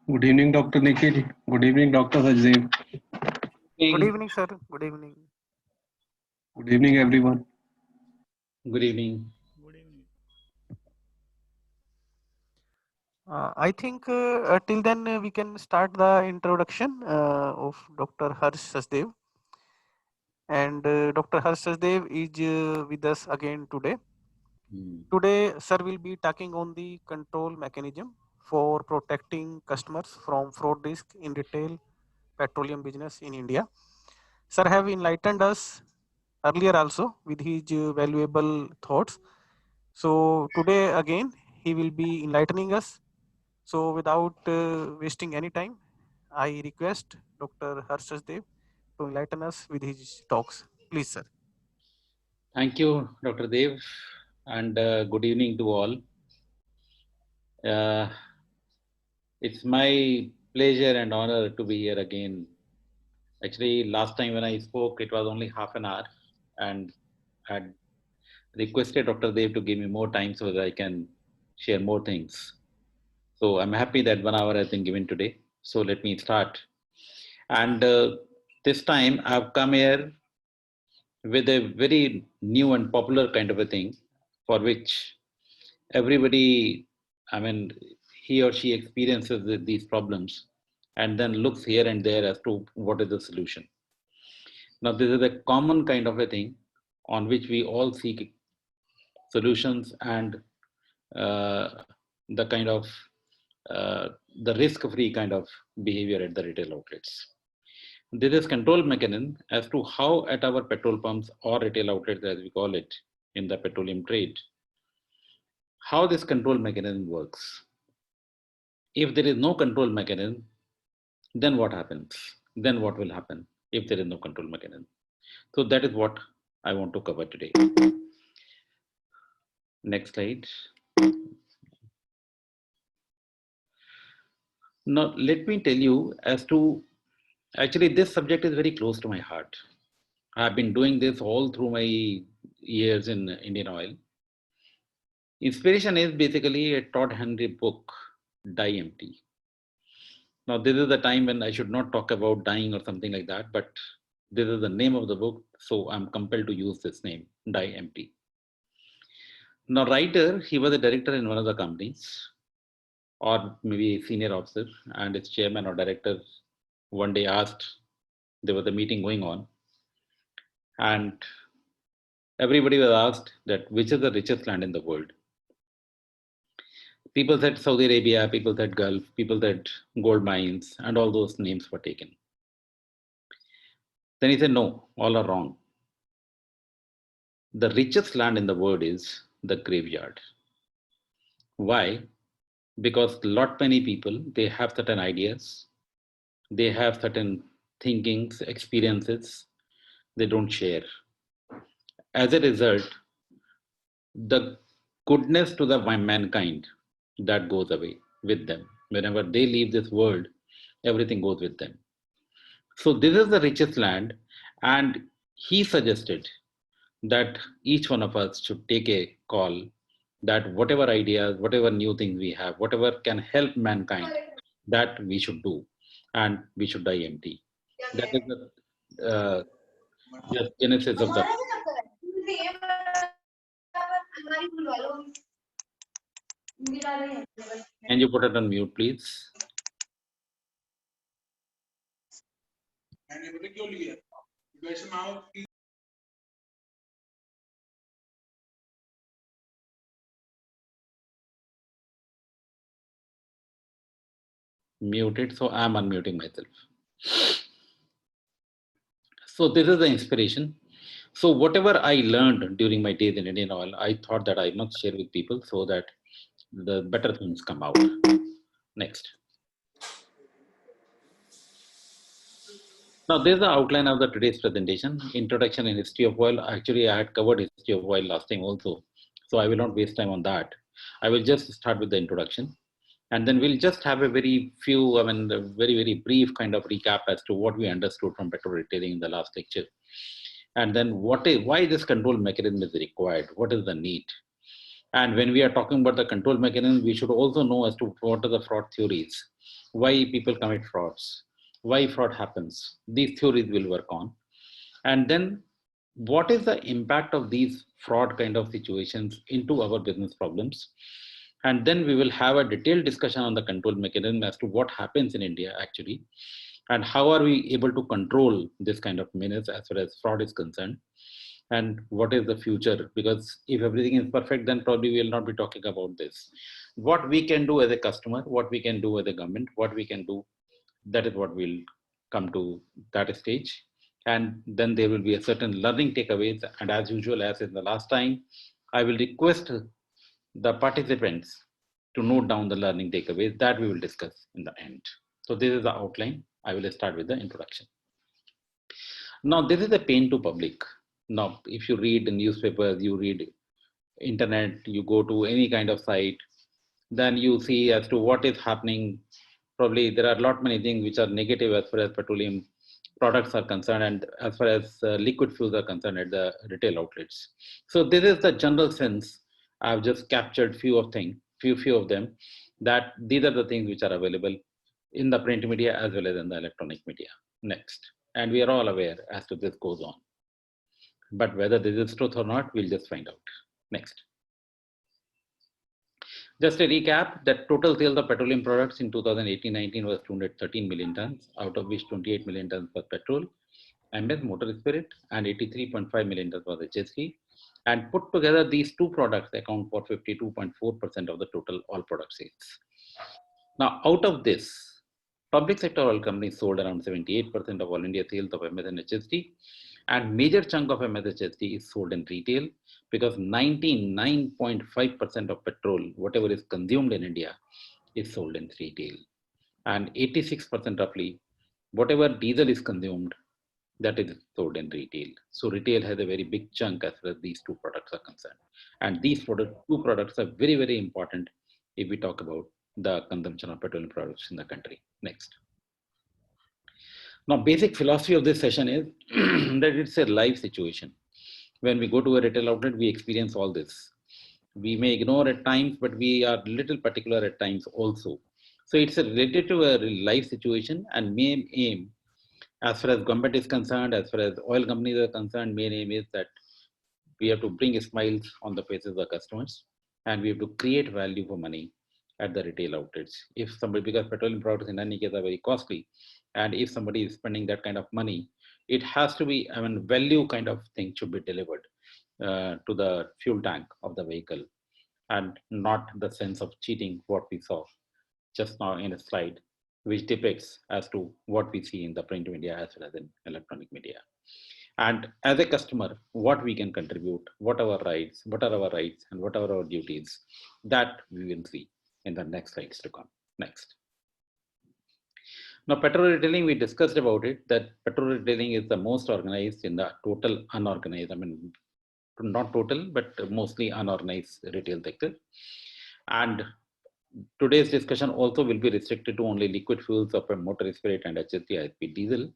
Good evening, Dr. Nikhil. Good evening, Dr. Sachdev. Good Evening. evening, sir. Good evening. Good evening, everyone. Good evening. Good evening. I think till then we can start the introduction of Dr. Harsh Sachdev. And Dr. Harsh Sachdev is with us again today. Hmm. Today, sir will be talking on the control mechanism for protecting customers from fraud risk in retail petroleum business in India. Sir have enlightened us earlier also with his valuable thoughts. So today again he will be enlightening us. So without wasting any time, I request Dr. Harsh Sachdev to enlighten us with his talks. Please, sir. Thank you, Dr. Dev, and good evening to all. Uh, it's my pleasure and honor to be here again. Actually, last time when I spoke, it was only half an hour, and had requested Dr. Dev to give me more time so that I can share more things. So I'm happy that 1 hour has been given today. So let me start. And this time I've come here with a very new and popular kind of a thing for which everybody, I mean, he or she experiences these problems and then looks here and there as to what is the solution. Now, this is a common kind of a thing on which we all seek solutions and uh, the kind of uh, the risk-free kind of behavior at the retail outlets. This is control mechanism as to how at our petrol pumps or retail outlets, as we call it in the petroleum trade, how this control mechanism works. If there is no control mechanism, then what happens? Then what will happen if there is no control mechanism? So that is what I want to cover today. Next slide. Now, let me tell you as to actually, this subject is very close to my heart. I've been doing this all through my years in Indian Oil. Inspiration is basically a Todd Henry book, Die Empty. Now, this is the time when I should not talk about dying or something like that, but this is the name of the book, so I'm compelled to use this name, Die Empty. Now, writer, he was a director in one of the companies, or maybe a senior officer, and its chairman or director one day asked, there was a meeting going on, and everybody was asked that which is the richest land in the world. People said Saudi Arabia, people said Gulf, people said gold mines, and all those names were taken. Then he said, no, all are wrong. The richest land in the world is the graveyard. Why? Because lot many people, they have certain ideas, they have certain thinkings, experiences, they don't share. As a result, the goodness to the mankind that goes away with them. Whenever they leave this world, everything goes with them. So this is the richest land, and he suggested that each one of us should take a call that whatever ideas, whatever new things we have, whatever can help mankind, that we should do, and we should die empty. That is the genesis of the. Can you put it on mute, please? Muted, so I'm unmuting myself. So this is the inspiration. So whatever I learned during my days in Indian Oil, I thought that I must share with people so that the better things come out. Next. Now this is the outline of the today's presentation. Introduction and history of oil. Actually, I had covered history of oil last time also, so I will not waste time on that. I will just start with the introduction, and then we'll just have a very few, I mean, a very brief kind of recap as to what we understood from petrol retailing in the last lecture, and then why this control mechanism is required, what is the need, And when we are talking about the control mechanism, we should also know as to what are the fraud theories, why people commit frauds, why fraud happens. These theories will work on. And then what is the impact of these fraud kind of situations into our business problems? And then we will have a detailed discussion on the control mechanism as to what happens in India actually, and how are we able to control this kind of menace as far as fraud is concerned, and what is the future, because if everything is perfect, then probably we will not be talking about this. What we can do as a customer, what we can do as a government, what we can do, that is what we'll come to that stage. And then there will be a certain learning takeaways, and as usual, as in the last time, I will request the participants to note down the learning takeaways that we will discuss in the end. So this is the outline. I will start with the introduction. Now, this is a pain to public. Now, if you read the newspapers, you read internet, you go to any kind of site, then you see as to what is happening. Probably there are a lot many things which are negative as far as petroleum products are concerned, and as far as liquid fuels are concerned at the retail outlets. So this is the general sense. I've just captured few of them, that these are the things which are available in the print media as well as in the electronic media. Next. And we are all aware as to this goes on. But whether this is truth or not, we'll just find out. Next. Just a recap, that total sales of petroleum products in 2018-19 was 213 million tons, out of which 28 million tons was petrol, MS motor spirit, and 83.5 million tons was HSD. And put together, these two products account for 52.4% of the total all product sales. Now, out of this, public sector oil companies sold around 78% of all India sales of MS and HSD, and major chunk of MS HSD is sold in retail, because 99.5% of petrol, whatever is consumed in India, is sold in retail. And 86% roughly, whatever diesel is consumed, that is sold in retail. So retail has a very big chunk as far as these two products are concerned. And these two products are very, very important if we talk about the consumption of petroleum products in the country. Next. Now, basic philosophy of this session is that it's a live situation. When we go to a retail outlet, we experience all this. We may ignore at times, but we are little particular at times also. So it's related to a live situation, and main aim, as far as government is concerned, as far as oil companies are concerned, main aim is that we have to bring smiles on the faces of the customers, and we have to create value for money at the retail outlets. If somebody, because petroleum products in any case are very costly, and if somebody is spending that kind of money, it has to be, I mean, value kind of thing should be delivered to the fuel tank of the vehicle, and not the sense of cheating what we saw just now in a slide, which depicts as to what we see in the print media as well as in electronic media. And as a customer, what we can contribute, what are our rights, and what are our duties, that we will see in the next slides to come. Next. Now, petrol retailing, we discussed about it, that petrol retailing is the most organized in the total unorganized, I mean, not total, but mostly unorganized retail sector. And today's discussion also will be restricted to only liquid fuels of a motor spirit and HSD ISP diesel.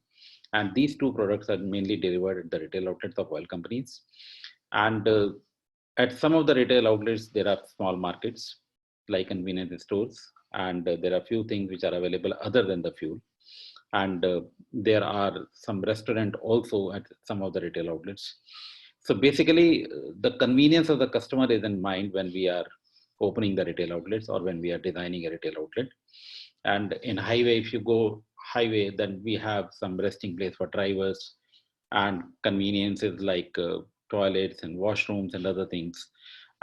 And these two products are mainly delivered at the retail outlets of oil companies. And at some of the retail outlets, there are small markets like convenience stores, and there are few things which are available other than the fuel. And there are some restaurant also at some of the retail outlets. So basically, the convenience of the customer is in mind when we are opening the retail outlets or when we are designing a retail outlet. And in highway, if you go highway, then we have some resting place for drivers and conveniences like toilets and washrooms and other things.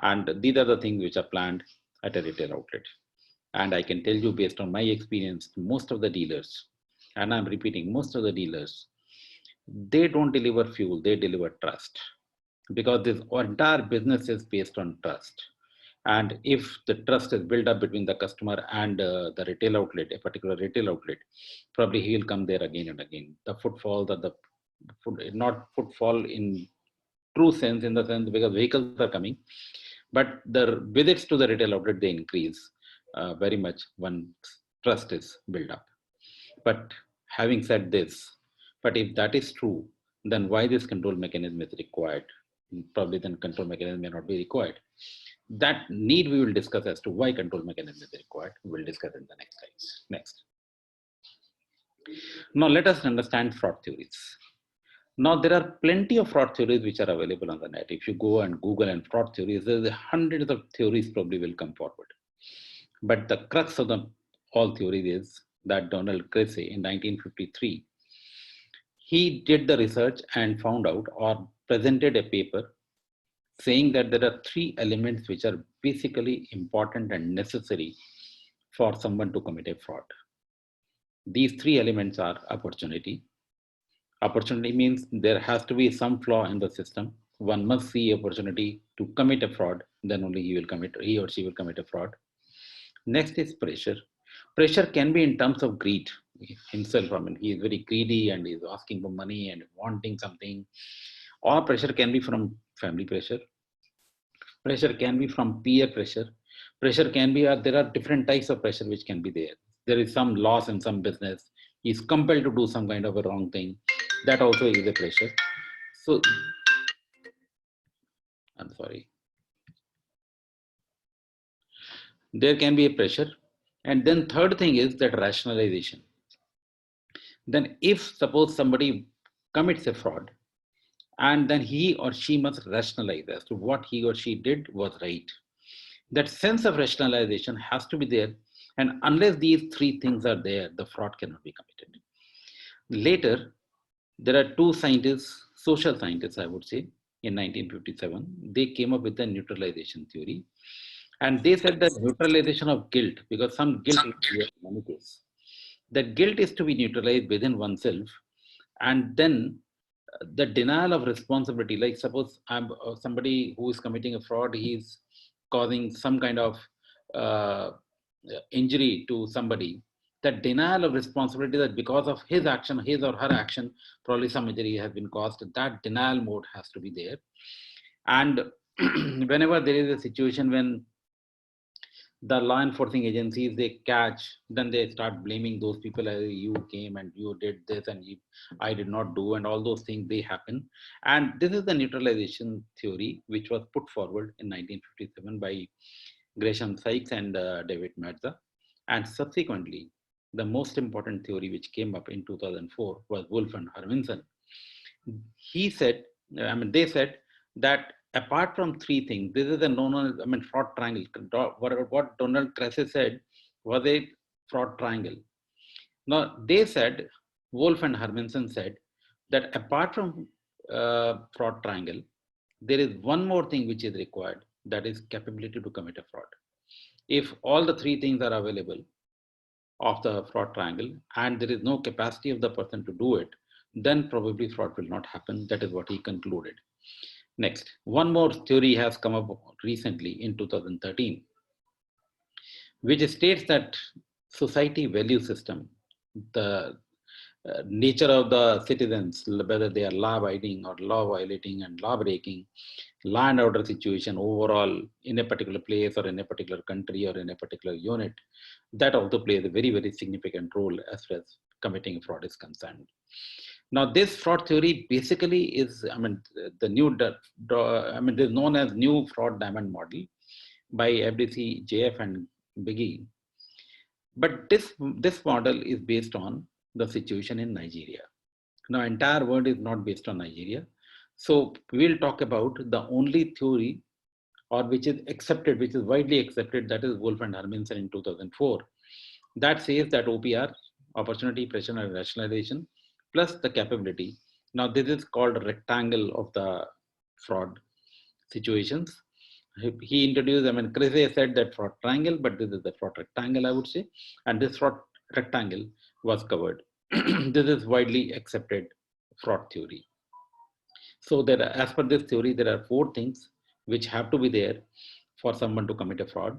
And these are the things which are planned at a retail outlet. And I can tell you, based on my experience, most of the dealers, and I'm repeating, most of the dealers, they don't deliver fuel, they deliver trust, because this entire business is based on trust. And if the trust is built up between the customer and the retail outlet, a particular retail outlet, probably he will come there again and again. The footfalls are not footfall in true sense, in the sense because vehicles are coming, but the visits to the retail outlet, they increase very much when trust is built up. But having said this, but if that is true, then why this control mechanism is required? Probably then control mechanism may not be required. that need we will discuss as to why control mechanism is required. We'll discuss in the next slides. Next. Now let us understand fraud theories. Now there are plenty of fraud theories which are available on the net. If you go and Google and fraud theories, there's hundreds of theories probably will come forward. But the crux of the all theory is that Donald Cressy in 1953, he did the research and found out or presented a paper saying that there are three elements which are basically important and necessary for someone to commit a fraud. These three elements are opportunity. Opportunity means there has to be some flaw in the system. One must see opportunity to commit a fraud, then only he or she will commit a fraud. Next is pressure. Pressure can be in terms of greed himself. I mean, he is very greedy and is asking for money and wanting something. Or pressure can be from family pressure. Pressure can be from peer pressure. Pressure can be, there are different types of pressure which can be there. There is some loss in some business. He is compelled to do some kind of a wrong thing. That also is a pressure. So, I'm sorry. There can be a pressure. And then third thing is that rationalization. Then if suppose somebody commits a fraud, and then he or she must rationalize as to what he or she did was right. That sense of rationalization has to be there. And unless these three things are there, the fraud cannot be committed. Later, there are two scientists, social scientists, I would say, in 1957. They came up with the neutralization theory. And they said that neutralization of guilt, because some guilt is there in any case, that guilt is to be neutralized within oneself. And then the denial of responsibility, like suppose I'm somebody who is committing a fraud, he's causing some kind of uh, injury to somebody, that denial of responsibility that because of his action, his or her action, probably some injury has been caused, that denial mode has to be there. And whenever there is a situation when the law enforcing agencies, they catch, then they start blaming those people as you came and you did this and I did not do, and all those things, they happen. And this is the neutralization theory which was put forward in 1957 by Gresham Sykes and David Medza. And subsequently, the most important theory which came up in 2004 was Wolf and Hermansen. He said, they said that apart from three things, this is a known, fraud triangle. What Donald Cressy said was a fraud triangle. Now, they said, Wolf and Hermansen said, that apart from fraud triangle, there is one more thing which is required, that is capability to commit a fraud. If all the three things are available of the fraud triangle and there is no capacity of the person to do it, then probably fraud will not happen. That is what he concluded. Next, one more theory has come up recently in 2013, which states that society value system, the nature of the citizens, whether they are law abiding or law violating and law breaking, law and order situation overall in a particular place or in a particular country or in a particular unit, that also plays a very, very significant role as far as committing fraud is concerned. Now, this fraud theory basically is, the new, is known as new fraud diamond model by FDC, JF and Biggie. But this model is based on the situation in Nigeria. Now, entire world is not based on Nigeria. So we'll talk about the only theory or which is accepted, which is widely accepted, that is Wolf and Hermansen in 2004. That says that OPR, opportunity, pressure and rationalization, plus the capability. Now this is called rectangle of the fraud situations. He introduced, Cressy said that fraud triangle, but this is the fraud rectangle, I would say. And this fraud rectangle was covered. This is widely accepted fraud theory. So that as per this theory, there are four things which have to be there for someone to commit a fraud.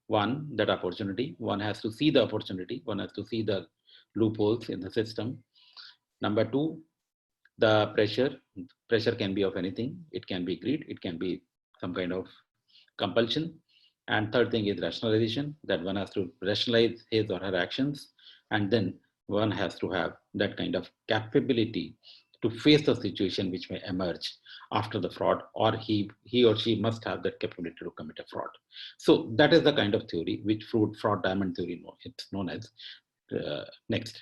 One, that opportunity. One has to see the opportunity. One has to see the loopholes in the system. Number two, the pressure. Pressure can be of anything. It can be greed. It can be some kind of compulsion. And third thing is rationalization, that one has to rationalize his or her actions. And then one has to have that kind of capability to face the situation which may emerge after the fraud, or he or she must have that capability to commit a fraud. So that is the kind of theory which fraud diamond theory it's known as. Next.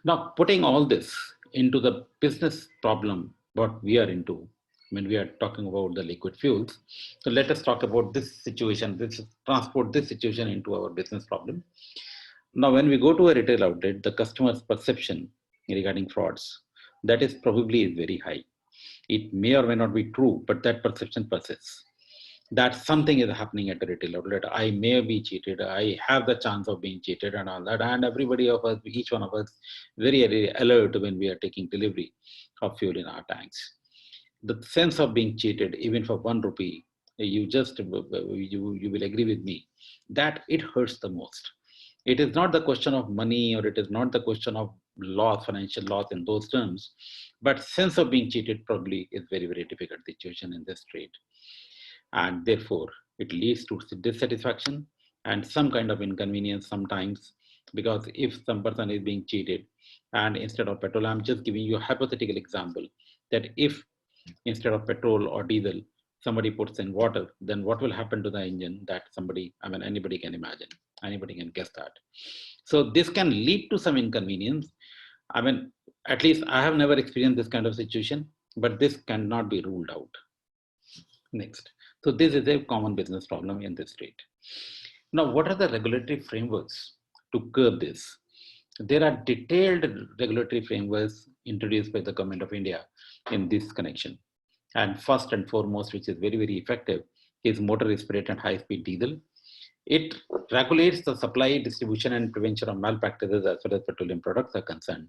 Now, putting all this into the business problem, what we are into when we are talking about the liquid fuels. So let us talk about this situation, transport this situation into our business problem. Now, when we go to a retail outlet, the customer's perception regarding frauds, that is probably very high. It may or may not be true, but that perception persists. That something is happening at the retail outlet. I may be cheated. I have the chance of being cheated and all that. And everybody of us, each one of us, very, very alert when we are taking delivery of fuel in our tanks. The sense of being cheated, even for 1 rupee, you will agree with me that it hurts the most. It is not the question of money, or it is not the question of loss, financial loss in those terms, but sense of being cheated probably is very, very difficult situation in this trade. And therefore it leads to dissatisfaction and some kind of inconvenience sometimes, because if some person is being cheated and instead of petrol, I'm just giving you a hypothetical example, that if instead of petrol or diesel somebody puts in water, then what will happen to the engine? That anybody can imagine, anybody can guess that. So this can lead to some inconvenience. At least I have never experienced this kind of situation, but this cannot be ruled out. Next. So this is a common business problem in this state. Now, what are the regulatory frameworks to curb this? There are detailed regulatory frameworks introduced by the Government of India in this connection. And first and foremost, which is very, very effective, is motor spirit and high-speed diesel. It regulates the supply, distribution, and prevention of malpractices as far as petroleum products are concerned.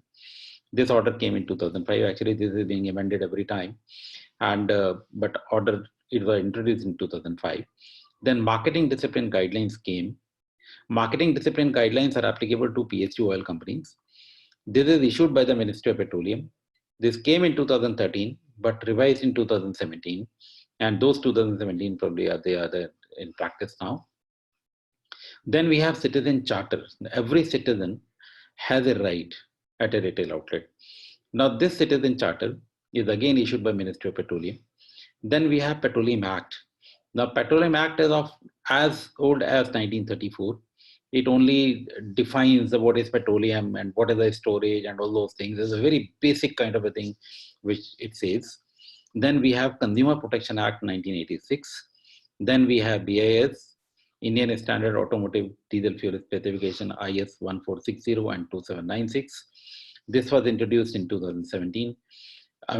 This order came in 2005. Actually, this is being amended every time. And but it was introduced in 2005. Then marketing discipline guidelines came. Marketing discipline guidelines are applicable to PSU oil companies. This is issued by the Ministry of Petroleum. This came in 2013, but revised in 2017. And those 2017 probably are there in practice now. Then we have citizen charters. Every citizen has a right at a retail outlet. Now this citizen charter is again issued by Ministry of Petroleum. Then we have Petroleum Act. Now Petroleum Act is of as old as 1934. It only defines what is petroleum and what is the storage and all those things. It's a very basic kind of a thing which it says. Then we have Consumer Protection Act 1986. Then we have BIS, Indian Standard Automotive Diesel Fuel Specification IS 1460 and 2796. This was introduced in 2017.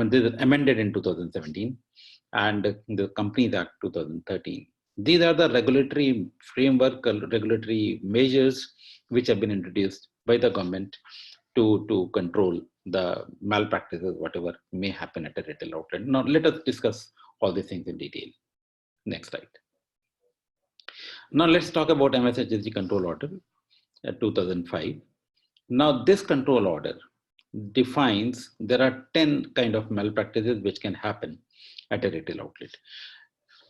This is amended in 2017, and the Companies Act 2013. These are the regulatory framework, regulatory measures which have been introduced by the government to control the malpractices, whatever may happen at a retail outlet. Now, let us discuss all these things in detail. Next slide. Now, let's talk about MSHSG Control Order 2005. Now, this control order defines there are 10 kind of malpractices which can happen at a retail outlet.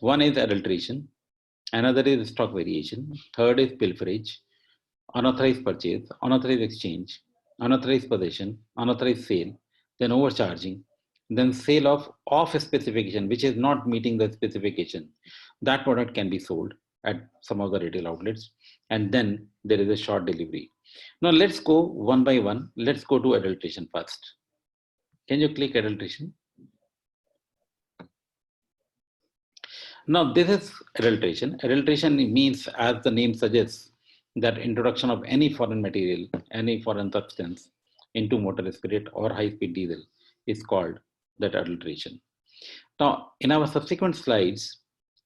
One is adulteration, another is stock variation, third is pilferage, unauthorized purchase, unauthorized exchange, unauthorized possession, unauthorized sale, then overcharging, then sale of off specification, which is not meeting the specification. That product can be sold at some of the retail outlets, and then there is a short delivery. Now let's go one by one. Let's go to adulteration first. Can you click adulteration? Now this is adulteration. Adulteration means, as the name suggests, that introduction of any foreign material, any foreign substance into motor spirit or high-speed diesel is called that adulteration. Now in our subsequent slides,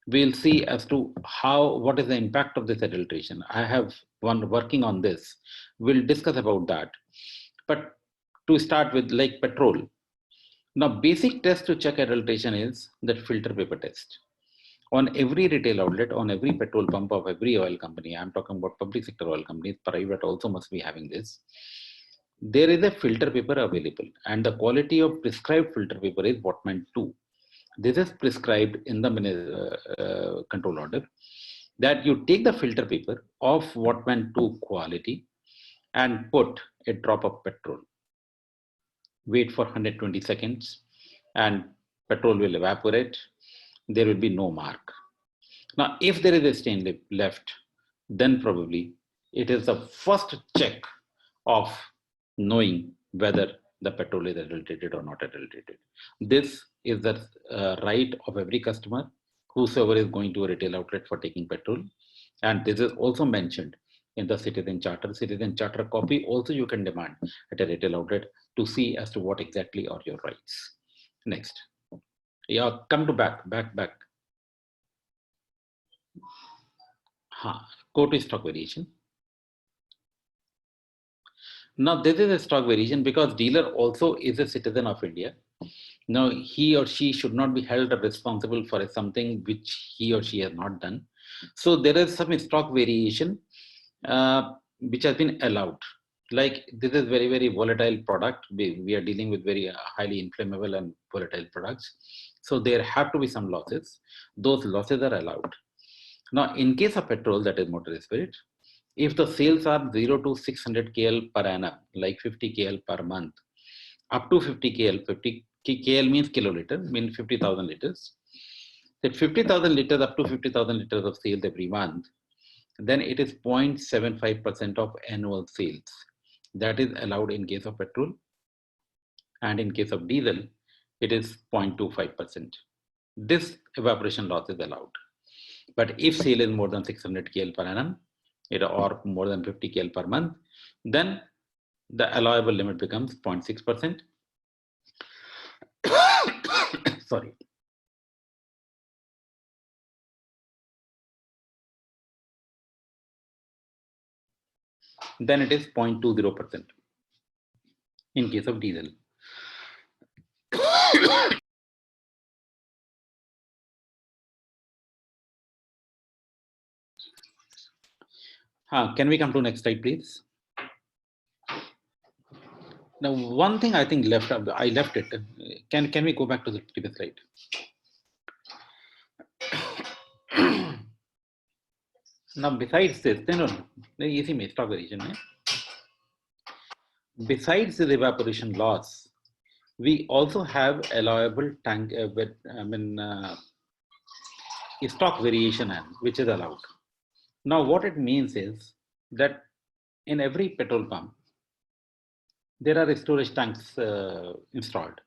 we'll see as to what is the impact of this adulteration. I have one working on this. We'll discuss about that. But to start with, like petrol. Now, basic test to check adulteration is that filter paper test. On every retail outlet, on every petrol pump of every oil company, I'm talking about public sector oil companies, private also must be having this. There is a filter paper available, and the quality of prescribed filter paper is Wattman 2. This is prescribed in the control order, that you take the filter paper of Wattman 2 quality and put a drop of petrol. wait for 120 seconds, and petrol will evaporate. There will be no mark. Now, if there is a stain left, then probably it is the first check of knowing whether the petrol is adulterated or not adulterated. This is the right of every customer, whosoever is going to a retail outlet for taking petrol. And this is also mentioned in the citizen charter. Citizen charter copy also you can demand at a retail outlet to see as to what exactly are your rights. Next. Yeah, come to back. Go to stock variation. Now, this is a stock variation because dealer also is a citizen of India. Now, he or she should not be held responsible for something which he or she has not done. So there is some stock variation which has been allowed. Like this is very, very volatile product. We are dealing with very highly inflammable and volatile products. So there have to be some losses. Those losses are allowed. Now, in case of petrol, that is motor spirit, if the sales are 0 to 600 KL per annum, like 50 KL per month, up to 50 KL, 50 KL means kiloliter, means 50,000 liters. That 50,000 liters up to 50,000 liters of sales every month, then it is 0.75% of annual sales. That is allowed in case of petrol. And in case of diesel, it is 0.25%. This evaporation loss is allowed. But if sale is more than 600 KL per annum, or more than 50 KL per month, then the allowable limit becomes 0.6%. Sorry. Then it is 0.20% in case of diesel. Can we come to next slide, please? Now, one thing I think I left it. Can we go back to the previous slide? Now, besides this, easy में stock variation में. Besides the evaporation loss, we also have allowable stock variation, which is allowed. Now, what it means is that in every petrol pump, there are storage tanks installed.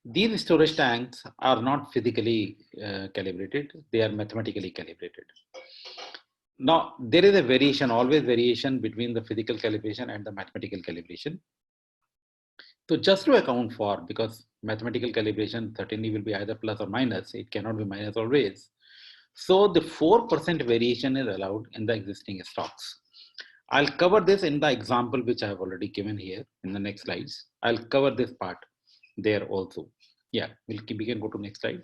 These storage tanks are not physically calibrated, they are mathematically calibrated. Now, there is a variation, always variation between the physical calibration and the mathematical calibration. So just to account for, because mathematical calibration certainly will be either plus or minus, it cannot be minus always. So the 4% variation is allowed in the existing stocks. I'll cover this in the example which I have already given here in the next slides. I'll cover this part there also. Yeah, we can go to next slide.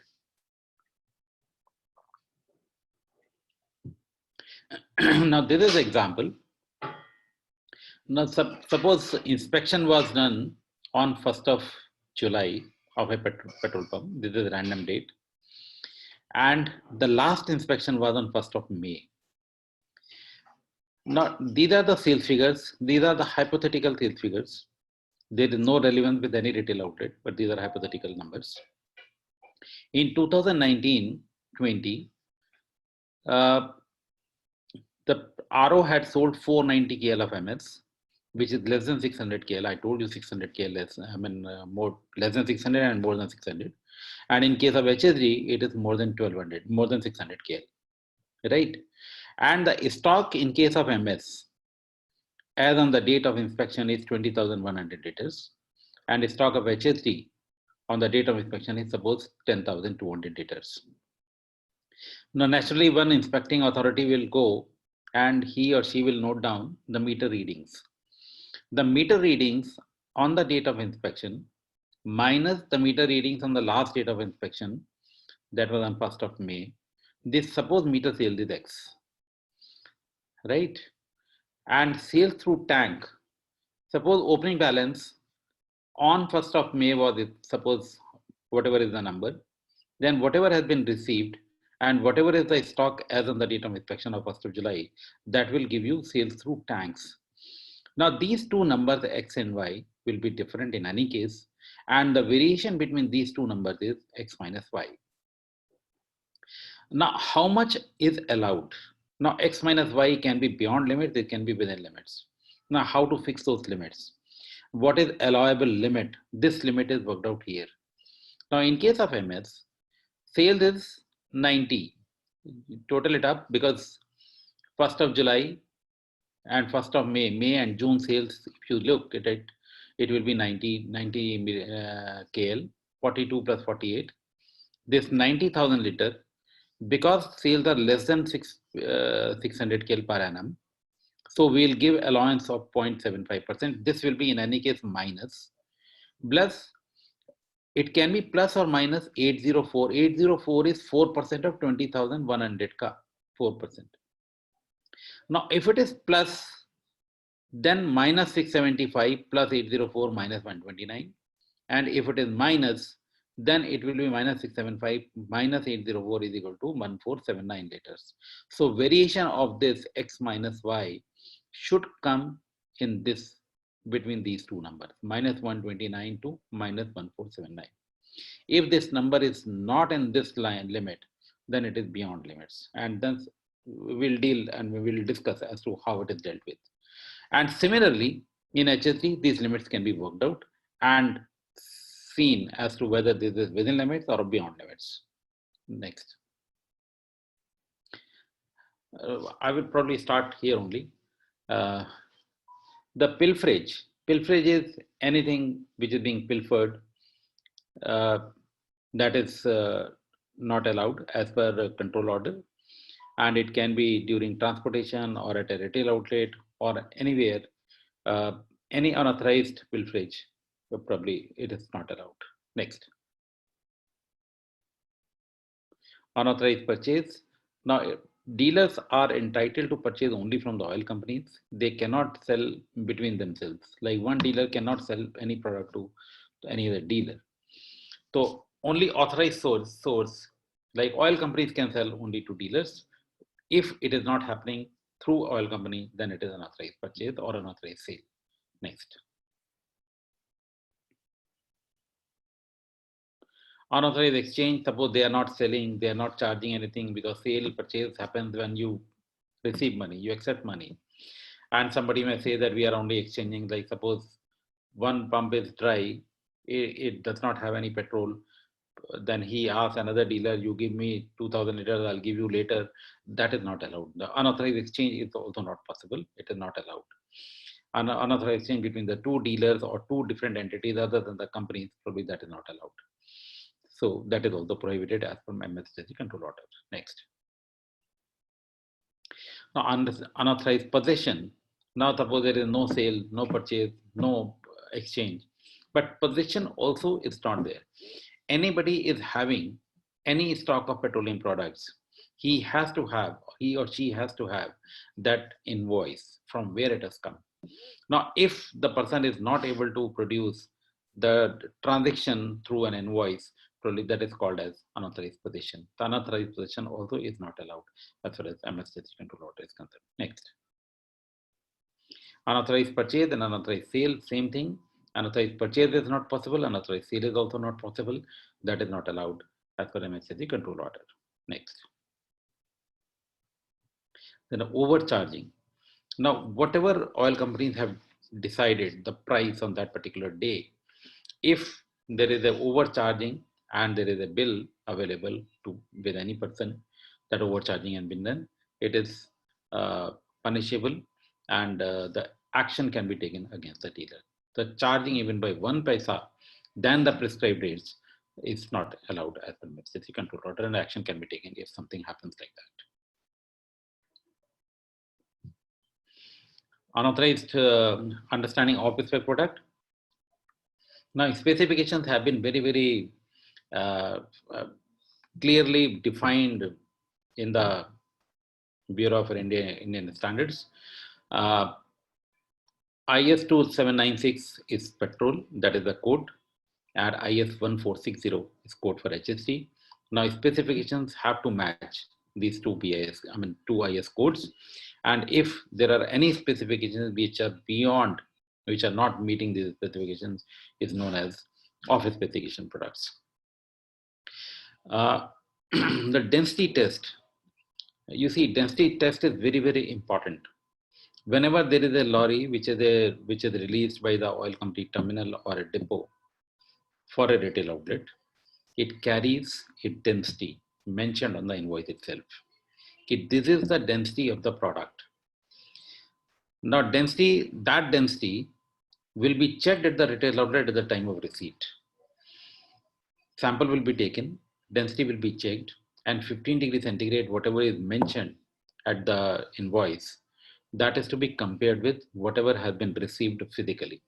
Now this is example. Now suppose inspection was done on 1st of July of a petrol pump. This is a random date. And the last inspection was on 1st of May. Now, these are the sales figures. These are the hypothetical sales figures. There is no relevance with any retail outlet, but these are hypothetical numbers. In 2019-20, the RO had sold 490 KL of MS, which is less than 600 KL. I told you 600 KL less, more less than 600 and more than 600. And in case of HSD, it is more than 1200, more than 600 KL, right? And the stock in case of MS, as on the date of inspection, is 20,100 liters. And the stock of HSD on the date of inspection is suppose 10,200 liters. Now, naturally, one inspecting authority will go and he or she will note down the meter readings. The meter readings on the date of inspection minus the meter readings on the last date of inspection, that was on 1st of May. This suppose meter sales is X, right? And sales through tank, suppose opening balance on 1st of May was, suppose whatever is the number, then whatever has been received and whatever is the stock as on the date of inspection of 1st of July, that will give you sales through tanks. Now these two numbers X and Y will be different in any case, and the variation between these two numbers is X minus Y. Now how much is allowed? Now X minus Y can be beyond limits, it can be within limits. Now how to fix those limits? What is allowable limit? This limit is worked out here. Now in case of MS, sales is 90. Total it up because 1st of July and 1st of May and June sales, if you look at it, it will be 90 KL, 42 plus 48. This 90,000 liter, because sales are less than 600 KL per annum, so we'll give allowance of 0.75%. This will be in any case minus, plus it can be plus or minus 804. 804 is 4% of 20,100 ka, 4%. Now, if it is plus, then minus 675 plus 804 minus 129. And if it is minus, then it will be minus 675 minus 804 is equal to 1479 liters. So variation of this X minus Y should come in this, between these two numbers, minus 129 to minus 1479. If this number is not in this line limit, then it is beyond limits. And then we'll deal and we will discuss as to how it is dealt with. And similarly, in HSD, these limits can be worked out and seen as to whether this is within limits or beyond limits. Next. I will probably start here only. The pilferage. Pilferage is anything which is being pilfered that is not allowed as per control order. And it can be during transportation or at a retail outlet or anywhere, any unauthorized pilferage, probably it is not allowed. Next. Unauthorized purchase. Now, dealers are entitled to purchase only from the oil companies. They cannot sell between themselves. Like one dealer cannot sell any product to any other dealer. So only authorized source, like oil companies can sell only to dealers. If it is not happening through oil company, then it is an authorized purchase or an authorized sale. Next. Unauthorized exchange, suppose they are not selling, they are not charging anything, because sale purchase happens when you receive money, you accept money. And somebody may say that we are only exchanging, like suppose one pump is dry, it does not have any petrol. Then he asks another dealer, you give me 2000 liters, I'll give you later. That is not allowed. The unauthorized exchange is also not possible. It is not allowed. Unauthorized exchange between the two dealers or two different entities other than the companies, probably that is not allowed. So that is also prohibited as per MSSD control order. Next. Now, unauthorized possession. Now, suppose there is no sale, no purchase, no exchange, but possession also is not there. Anybody is having any stock of petroleum products, he or she has to have that invoice from where it has come. Now, if the person is not able to produce the transaction through an invoice, probably that is called as unauthorized possession. The unauthorized possession also is not allowed as far as MSSD control order is concerned. Next. Unauthorized purchase and unauthorized sale, same thing. Unauthorized purchase is not possible, unauthorized sale is also not possible. That is not allowed as per MSSD control order. Next. Then overcharging. Now, whatever oil companies have decided the price on that particular day, if there is a overcharging and there is a bill available with any person that overcharging has been done, it is punishable, and the action can be taken against the dealer. The charging even by 1 paisa than the prescribed rates is not allowed as per MSSD control order, and action can be taken if something happens like that. Unauthorized understanding of a spec product. Now, specifications have been very, very clearly defined in the Bureau of Indian Standards. IS 2796 is petrol, that is the code, and IS 1460 is code for HSD. Now, specifications have to match these two BIS, two IS codes. And if there are any specifications which are beyond, which are not meeting these specifications, is known as office specification products. The density test, you see, density test is very, very important. Whenever there is a lorry which is released by the oil company terminal or a depot for a retail outlet, it carries a density mentioned on the invoice itself. This is the density of the product. Now, that density will be checked at the retail outlet at the time of receipt. Sample will be taken, density will be checked, and 15 degrees centigrade, whatever is mentioned at the invoice, that is to be compared with whatever has been received physically.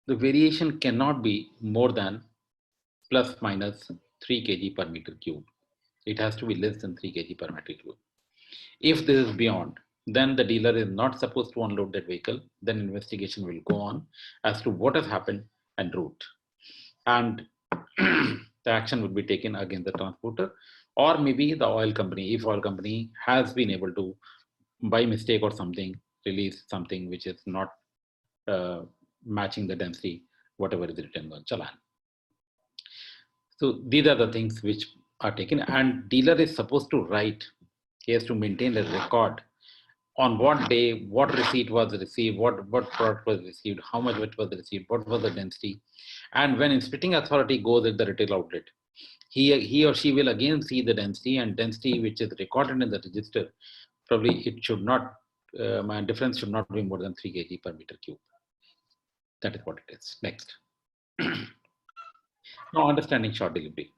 The variation cannot be more than plus minus 3 kg per meter cube. It has to be less than 3 kg per meter cube. If this is beyond, then the dealer is not supposed to unload that vehicle. Then investigation will go on as to what has happened and route. And the action would be taken against the transporter, or maybe the oil company, if oil company has been able to, by mistake or something, release something which is not matching the density, whatever is written on challan. So these are the things which are taken, and dealer is supposed to write, he has to maintain a record on what day, what receipt was received, what product was received, how much it was received, what was the density. And when inspecting authority goes at the retail outlet, he or she will again see the density, and density which is recorded in the register, probably it should not, my difference should not be more than 3 kg per meter cube. That is what it is. Next. Now, understanding short delivery.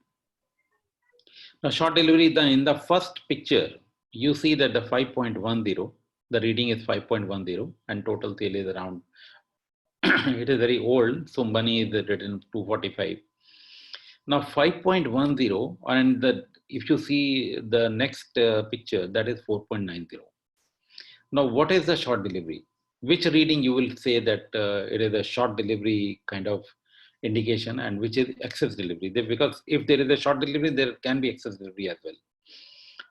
Now, short delivery, in the first picture, you see that the 5.10, the reading is 5.10, and total sale is around, it is very old, so money is written 245. Now 5.10, and if you see the next picture, that is 4.90. Now, what is the short delivery? Which reading you will say that it is a short delivery kind of indication, and which is excess delivery? Because if there is a short delivery, there can be excess delivery as well.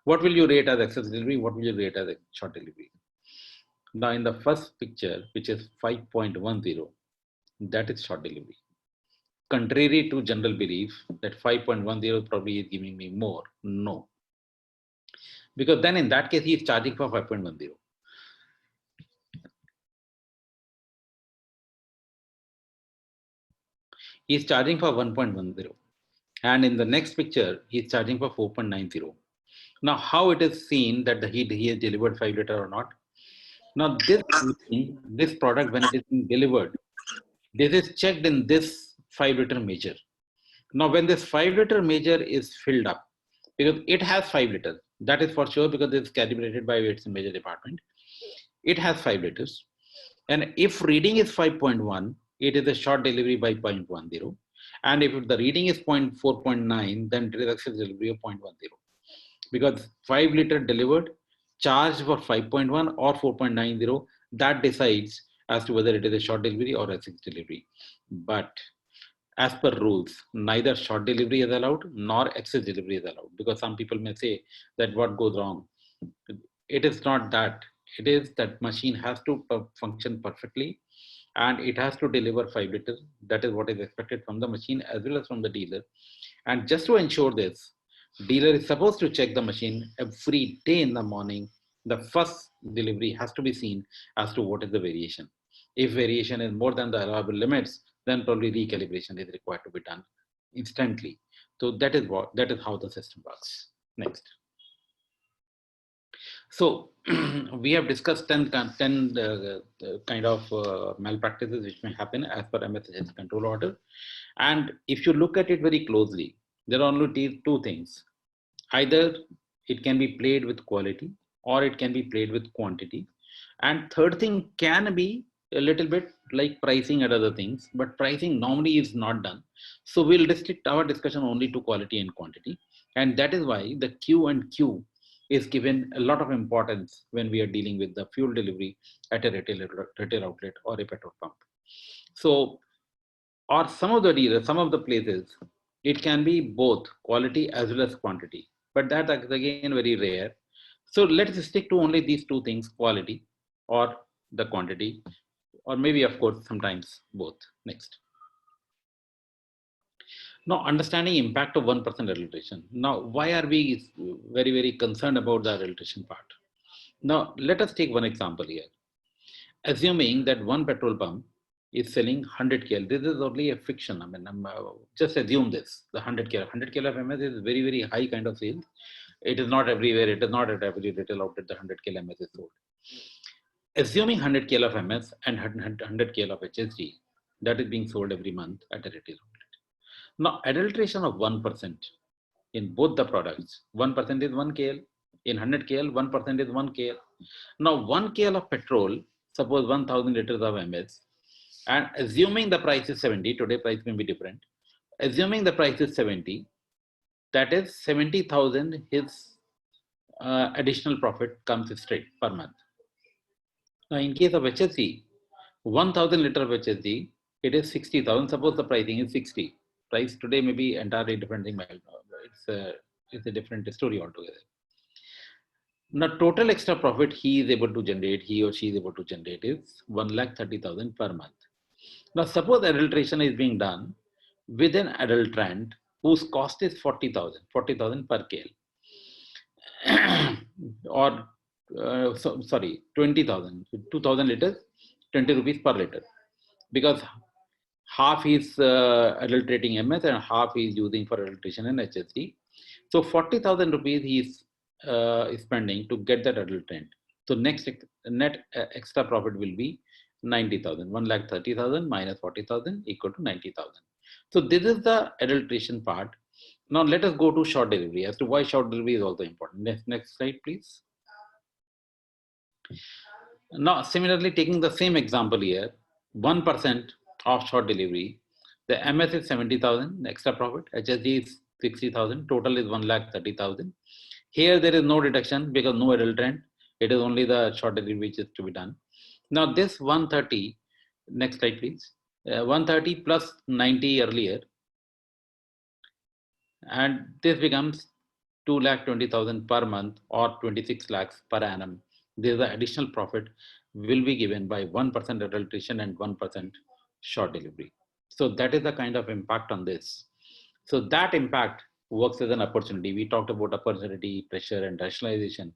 What will you rate as excess delivery? What will you rate as a short delivery? Now, in the first picture, which is 5.10, that is short delivery. Contrary to general belief that 5.10 probably is giving me more. No. Because then in that case, he is charging for 5.10. He is charging for 1.10. And in the next picture, he is charging for 4.90. Now, how it is seen that he has delivered 5 liter or not? Now, this product, when it is being delivered, this is checked in this 5 liter measure. Now, when this 5 liter measure is filled up, because it has 5 liters, that is for sure, because it's calibrated by weights and measure department. It has 5 liters. And if reading is 5.1, it is a short delivery by 0.10. And if the reading is 4.9, then it is excess delivery of 0.10. Because 5 liter delivered, charged for 5.1 or 4.90, that decides as to whether it is a short delivery or excess delivery. But as per rules, neither short delivery is allowed nor excess delivery is allowed, because some people may say that what goes wrong. It is not that. It is that machine has to function perfectly, and it has to deliver 5 liters. That is what is expected from the machine as well as from the dealer. And just to ensure this, dealer is supposed to check the machine every day in the morning. The first delivery has to be seen as to what is the variation. If variation is more than the allowable limits, then probably recalibration is required to be done instantly. So that is how the system works. Next. So we have discussed 10 kind of malpractices which may happen as per MSHS control order. And if you look at it very closely, there are only two things. Either it can be played with quality or it can be played with quantity. And third thing can be a little bit like pricing and other things, but pricing normally is not done. So we'll restrict our discussion only to quality and quantity. And that is why the Q and Q is given a lot of importance when we are dealing with the fuel delivery at a retail outlet or a petrol pump. So, or some of the dealers, some of the places, it can be both quality as well as quantity. but that is again very rare. So let's stick to only these two things, quality or the quantity, or maybe of course sometimes both. Next. Now, understanding impact of 1% adulteration. Now, why are we very concerned about the adulteration part? Now, let us take one example here. Assuming that one petrol pump is selling 100 kl, this is only a fiction. I mean, just assume this, the 100 kl of MS is very high kind of sales. It is not everywhere. It is not at every retail outlet the 100 kl MS is sold. Assuming 100 kl of MS and 100 kl of HSD, that is being sold every month at a retail outlet. Now, adulteration of 1% in both the products, 1% is 1 kl, in 100 kl, 1% is 1 kl. Now, 1 kl of petrol, suppose 1000 liters of MS, and assuming the price is 70, today price may be different. Assuming the price is 70, that is 70,000 his additional profit comes straight per month. Now, in case of HSC, 1000 liter of HSD, it is 60,000. Suppose the pricing is 60. Price today may be entirely different thing. It's a different story altogether. Now, total extra profit he is able to generate, he or she is able to generate is 1,30,000 per month. Now, suppose adulteration is being done with an adulterant whose cost is 40,000 per kl, or 20,000, 2,000 liters, 20 rupees per liter, because half is adulterating MS and half is using for adulteration and HSD. So 40,000 rupees he is spending to get that adulterant. So next net extra profit will be 90,000. 1,30,000 minus 40,000 equal to 90,000. So this is the adulteration part. Now let us go to short delivery. As to why short delivery is also important. Next slide, please. Now, similarly, taking the same example here, 1% of short delivery, the MS is 70,000 extra profit, HSD is 60,000, total is 1,30,000. Here there is no deduction because no adulterant. It is only the short delivery which is to be done. Now this 130, next slide please, 130 plus 90 earlier, and this becomes 2,20,000 per month or 26 lakhs per annum. There is the additional profit will be given by 1% adulteration and 1% short delivery. So that is the kind of impact on this. So that impact works as an opportunity. We talked about opportunity, pressure, and rationalization.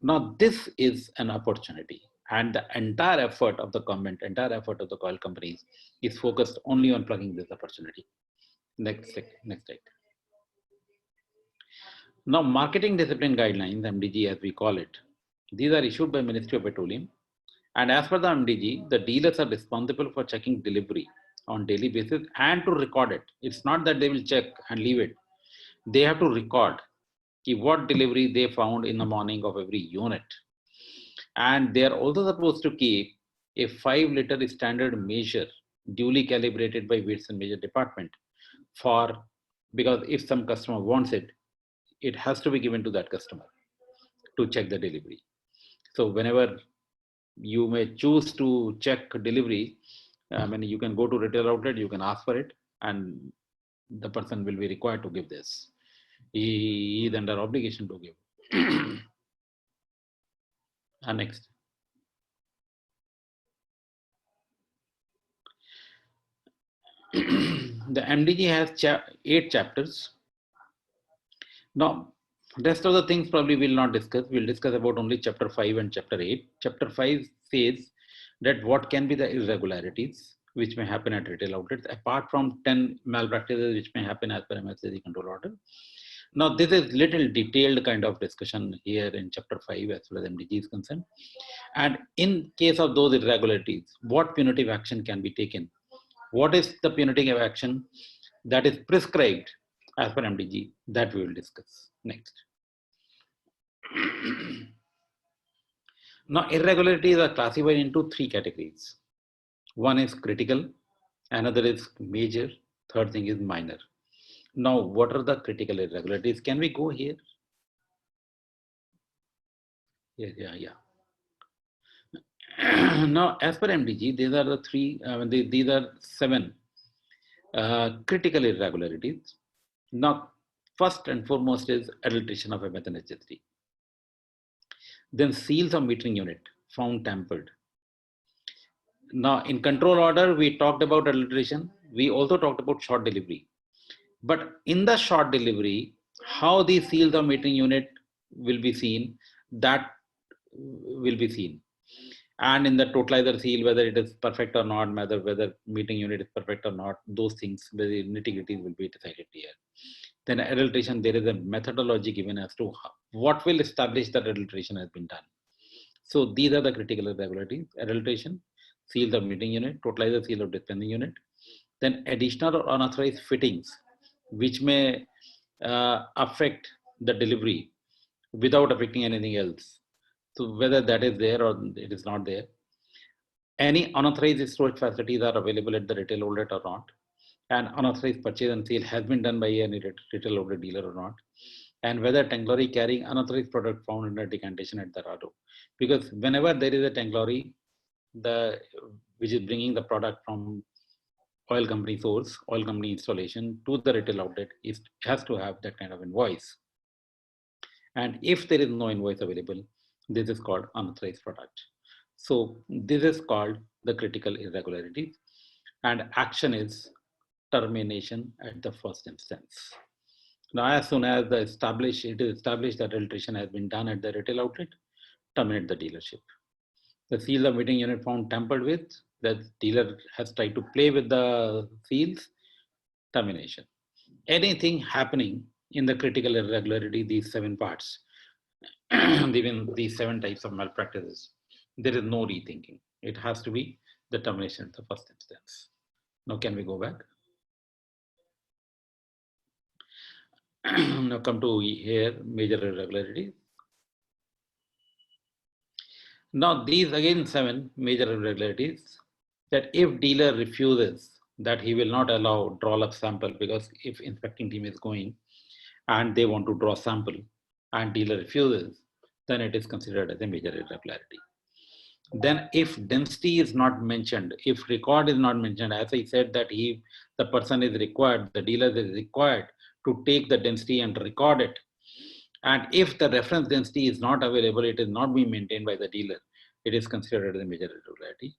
Now this is an opportunity, and the entire effort of the government, entire effort of the oil companies is focused only on plugging this opportunity. Next slide. Now, marketing discipline guidelines, MDG as we call it, these are issued by Ministry of Petroleum. And as per the MDG, the dealers are responsible for checking delivery on daily basis and to record it. It's not that they will check and leave it. They have to record what delivery they found in the morning of every unit. And they are also supposed to keep a 5 liter standard measure duly calibrated by weights and measure department because if some customer wants it, it has to be given to that customer to check the delivery. So whenever you may choose to check delivery, you can go to retail outlet, you can ask for it, and the person will be required to give this. He is under obligation to give. Next. The MDG has 8 chapters. Now, rest of the things probably we'll not discuss. We'll discuss about only chapter 5 and chapter 8. Chapter 5 says that what can be the irregularities which may happen at retail outlets, apart from 10 malpractices which may happen as per MSCC control order. Now, this is little detailed kind of discussion here in chapter 5 as far as MDG is concerned. And in case of those irregularities, what punitive action can be taken? What is the punitive action that is prescribed as per MDG? That we will discuss next. Now, irregularities are classified into 3 categories. One is critical, another is major, third thing is minor. Now, what are the critical irregularities? Can we go here? Yeah. Now, as per MDG, these are the 3, these are 7 critical irregularities. Now, First and foremost is adulteration of a methanol. Then seals of metering unit found tampered. Now in control order, we talked about adulteration. We also talked about short delivery. But in the short delivery, how these seals of metering unit will be seen, that will be seen. And in the totalizer seal, whether it is perfect or not, whether metering unit is perfect or not, those things, the nitty-gritties will be decided here. Then adulteration, there is a methodology given as to what will establish that adulteration has been done. So these are the critical irregularities: adulteration, seal of metering unit, totalizer seal of dispensing unit, then additional or unauthorized fittings, which may affect the delivery without affecting anything else. So whether that is there or it is not there. Any unauthorized storage facilities are available at the retail outlet or not. And unauthorized purchase and sale has been done by any retail outlet dealer or not. And whether tank lorry carrying unauthorized product found under decantation at the RO. Because whenever there is a tank lorry, which is bringing the product from oil company source, oil company installation to the retail outlet, has to have that kind of invoice. And if there is no invoice available, this is called unauthorized product. So this is called the critical irregularities, and action is termination at the first instance. Now, as soon as it is established that adulteration has been done at the retail outlet, terminate the dealership. The seal of metering unit found tampered with, the dealer has tried to play with the seals, termination. Anything happening in the critical irregularity, these 7 parts, even these 7 types of malpractices, there is no rethinking. It has to be the termination at the first instance. Now, can we go back? Now come to here, major irregularities. Now these again 7 major irregularities, that if dealer refuses that he will not allow draw up sample, because if inspecting team is going and they want to draw sample and dealer refuses, then it is considered as a major irregularity. Then if density is not mentioned, if record is not mentioned, as I said that the person is required, the dealer is required to take the density and record it. And if the reference density is not available, it is not being maintained by the dealer, it is considered as a major irregularity.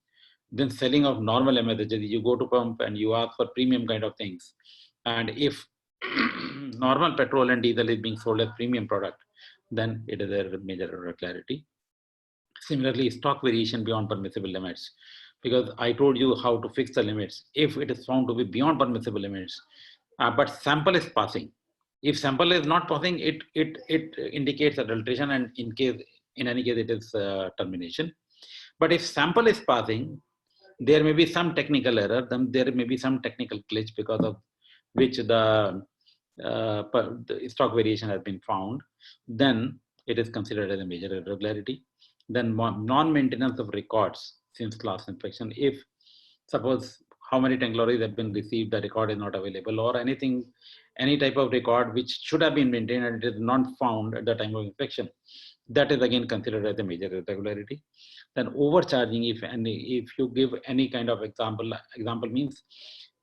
Then selling of normal MSHs, you go to pump and you ask for premium kind of things. And if normal petrol and diesel is being sold as premium product, then it is a major irregularity. Similarly, stock variation beyond permissible limits, because I told you how to fix the limits. If it is found to be beyond permissible limits, but sample is passing. If sample is not passing, it indicates adulteration, and in any case, it is termination. But if sample is passing, there may be some technical error, then there may be some technical glitch because of which the stock variation has been found, then it is considered as a major irregularity. Then non-maintenance of records since last inspection. If suppose how many tank lorries have been received, the record is not available, or anything, any type of record which should have been maintained and it is not found at the time of inspection, that is again considered as a major irregularity. Then overcharging, if you give any kind of example means,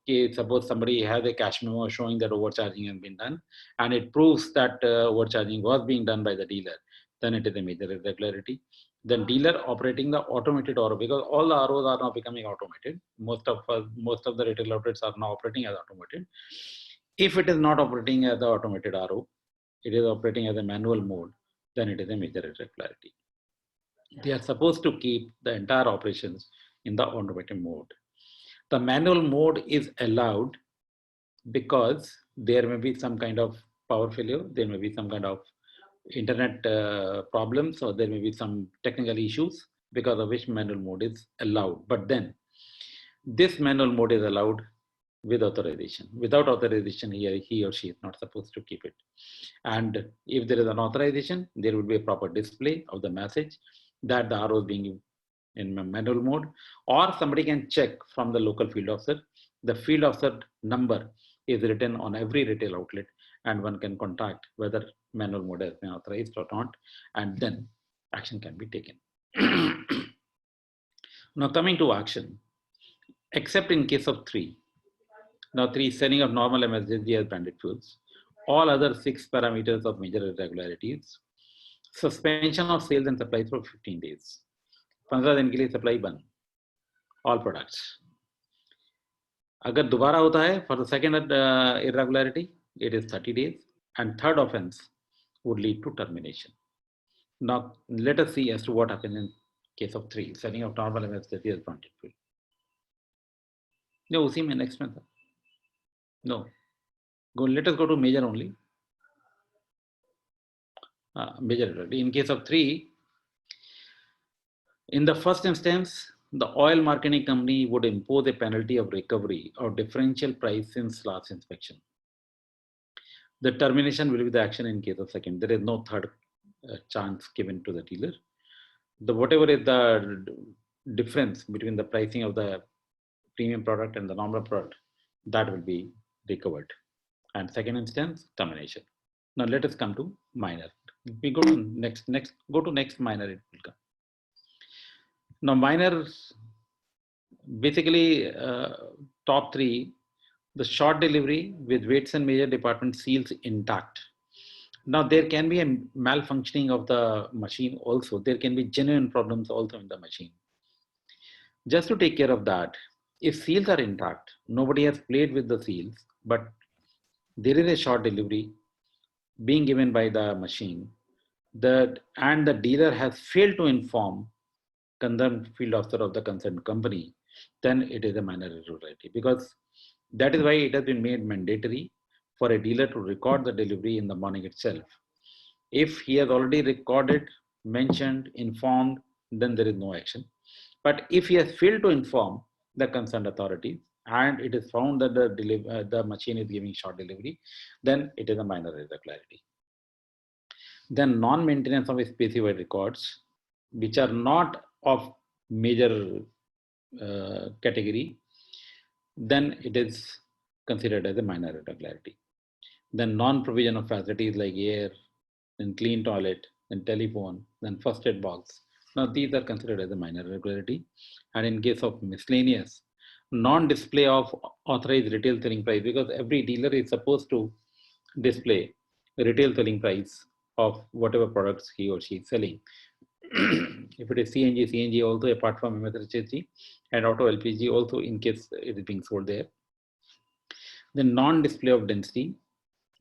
okay, suppose somebody has a cash memo showing that overcharging has been done, and it proves that overcharging was being done by the dealer, then it is a major irregularity. Then dealer operating the automated RO, because all the ROs are now becoming automated. Most of the retail outlets are now operating as automated. If it is not operating as the automated RO, it is operating as a manual mode, then it is a major irregularity. They are supposed to keep the entire operations in the automated mode. The manual mode is allowed because there may be some kind of power failure, there may be some kind of internet problems, or there may be some technical issues because of which manual mode is allowed. But then this manual mode is allowed with authorization. Without authorization, he or she is not supposed to keep it. And if there is an authorization, there will be a proper display of the message that the RO is being in manual mode, or somebody can check from the local field officer. The field officer number is written on every retail outlet, and one can contact whether manual mode has been authorized or not, and then action can be taken. Now coming to action, except in case of 3. Now 3, selling of normal MSG as branded fuels, all other 6 parameters of major irregularities, suspension of sales and supplies for 15 days. 15 दिन के लिए supply बंद, all products. अगर दोबारा होता है for the second irregularity, it is 30 days, and third offense would lead to termination. Now let us see as to what happened in case of 3, setting of normal anesthesia as fronted field. No, उसी में next में था. No, let us go to major only. Major irregularity. In case of 3, in the first instance, the oil marketing company would impose a penalty of recovery or differential price since last inspection. The termination will be the action in case of second. There is no third chance given to the dealer. Whatever is the difference between the pricing of the premium product and the normal product, that will be recovered. And second instance, termination. Now let us come to minor. We go to next minor, it will come. Now minor, basically top 3, the short delivery with weights and major department seals intact. Now there can be a malfunctioning of the machine also. There can be genuine problems also in the machine. Just to take care of that, if seals are intact, nobody has played with the seals, but there is a short delivery being given by the machine, and the dealer has failed to inform concerned field officer of the concerned company, then it is a minor irregularity, because that is why it has been made mandatory for a dealer to record the delivery in the morning itself. If he has already recorded, mentioned, informed, then there is no action. But if he has failed to inform the concerned authorities and it is found that the machine is giving short delivery, then it is a minor irregularity. Then non-maintenance of specified records, which are not of major category, then it is considered as a minor irregularity. Then non-provision of facilities like air, then clean toilet, then telephone, then first aid box. Now these are considered as a minor irregularity. And in case of miscellaneous, non-display of authorized retail selling price, because every dealer is supposed to display retail selling price of whatever products he or she is selling. If it is CNG also, apart from MSHG, and auto LPG also, in case it is being sold there. Then non-display of density,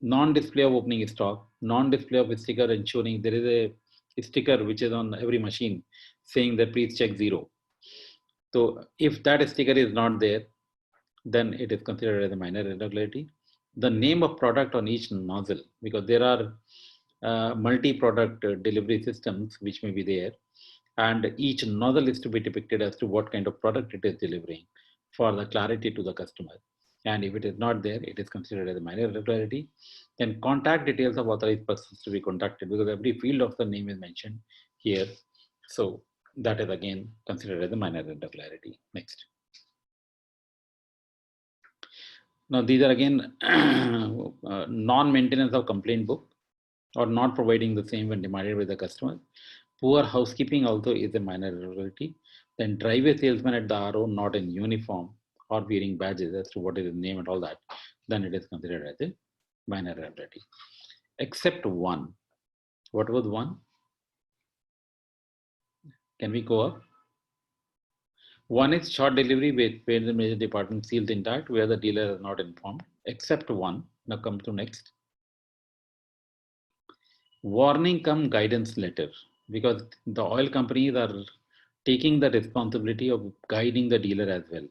non-display of opening stock, non-display of a sticker ensuring there is a sticker which is on every machine saying that please check 0. So if that sticker is not there, then it is considered as a minor irregularity. The name of product on each nozzle, because there are multi-product delivery systems which may be there, and each nozzle is to be depicted as to what kind of product it is delivering for the clarity to the customer. And if it is not there, it is considered as a minor irregularity. Then contact details of authorized persons to be contacted, because every field of the name is mentioned here. So that is again considered as a minor irregularity. Next. Now these are again non-maintenance of complaint book or not providing the same when demanded by the customer. Poor housekeeping also is a minor irregularity. Then drive a salesman at the RO not in uniform or wearing badges as to what is his name and all that, then it is considered as a minor irregularity. Except one. What was one? Can we go up? One is short delivery where the major department sealed intact, where the dealer is not informed. Except one. Now come to next. Warning come guidance letter, because the oil companies are taking the responsibility of guiding the dealer as well.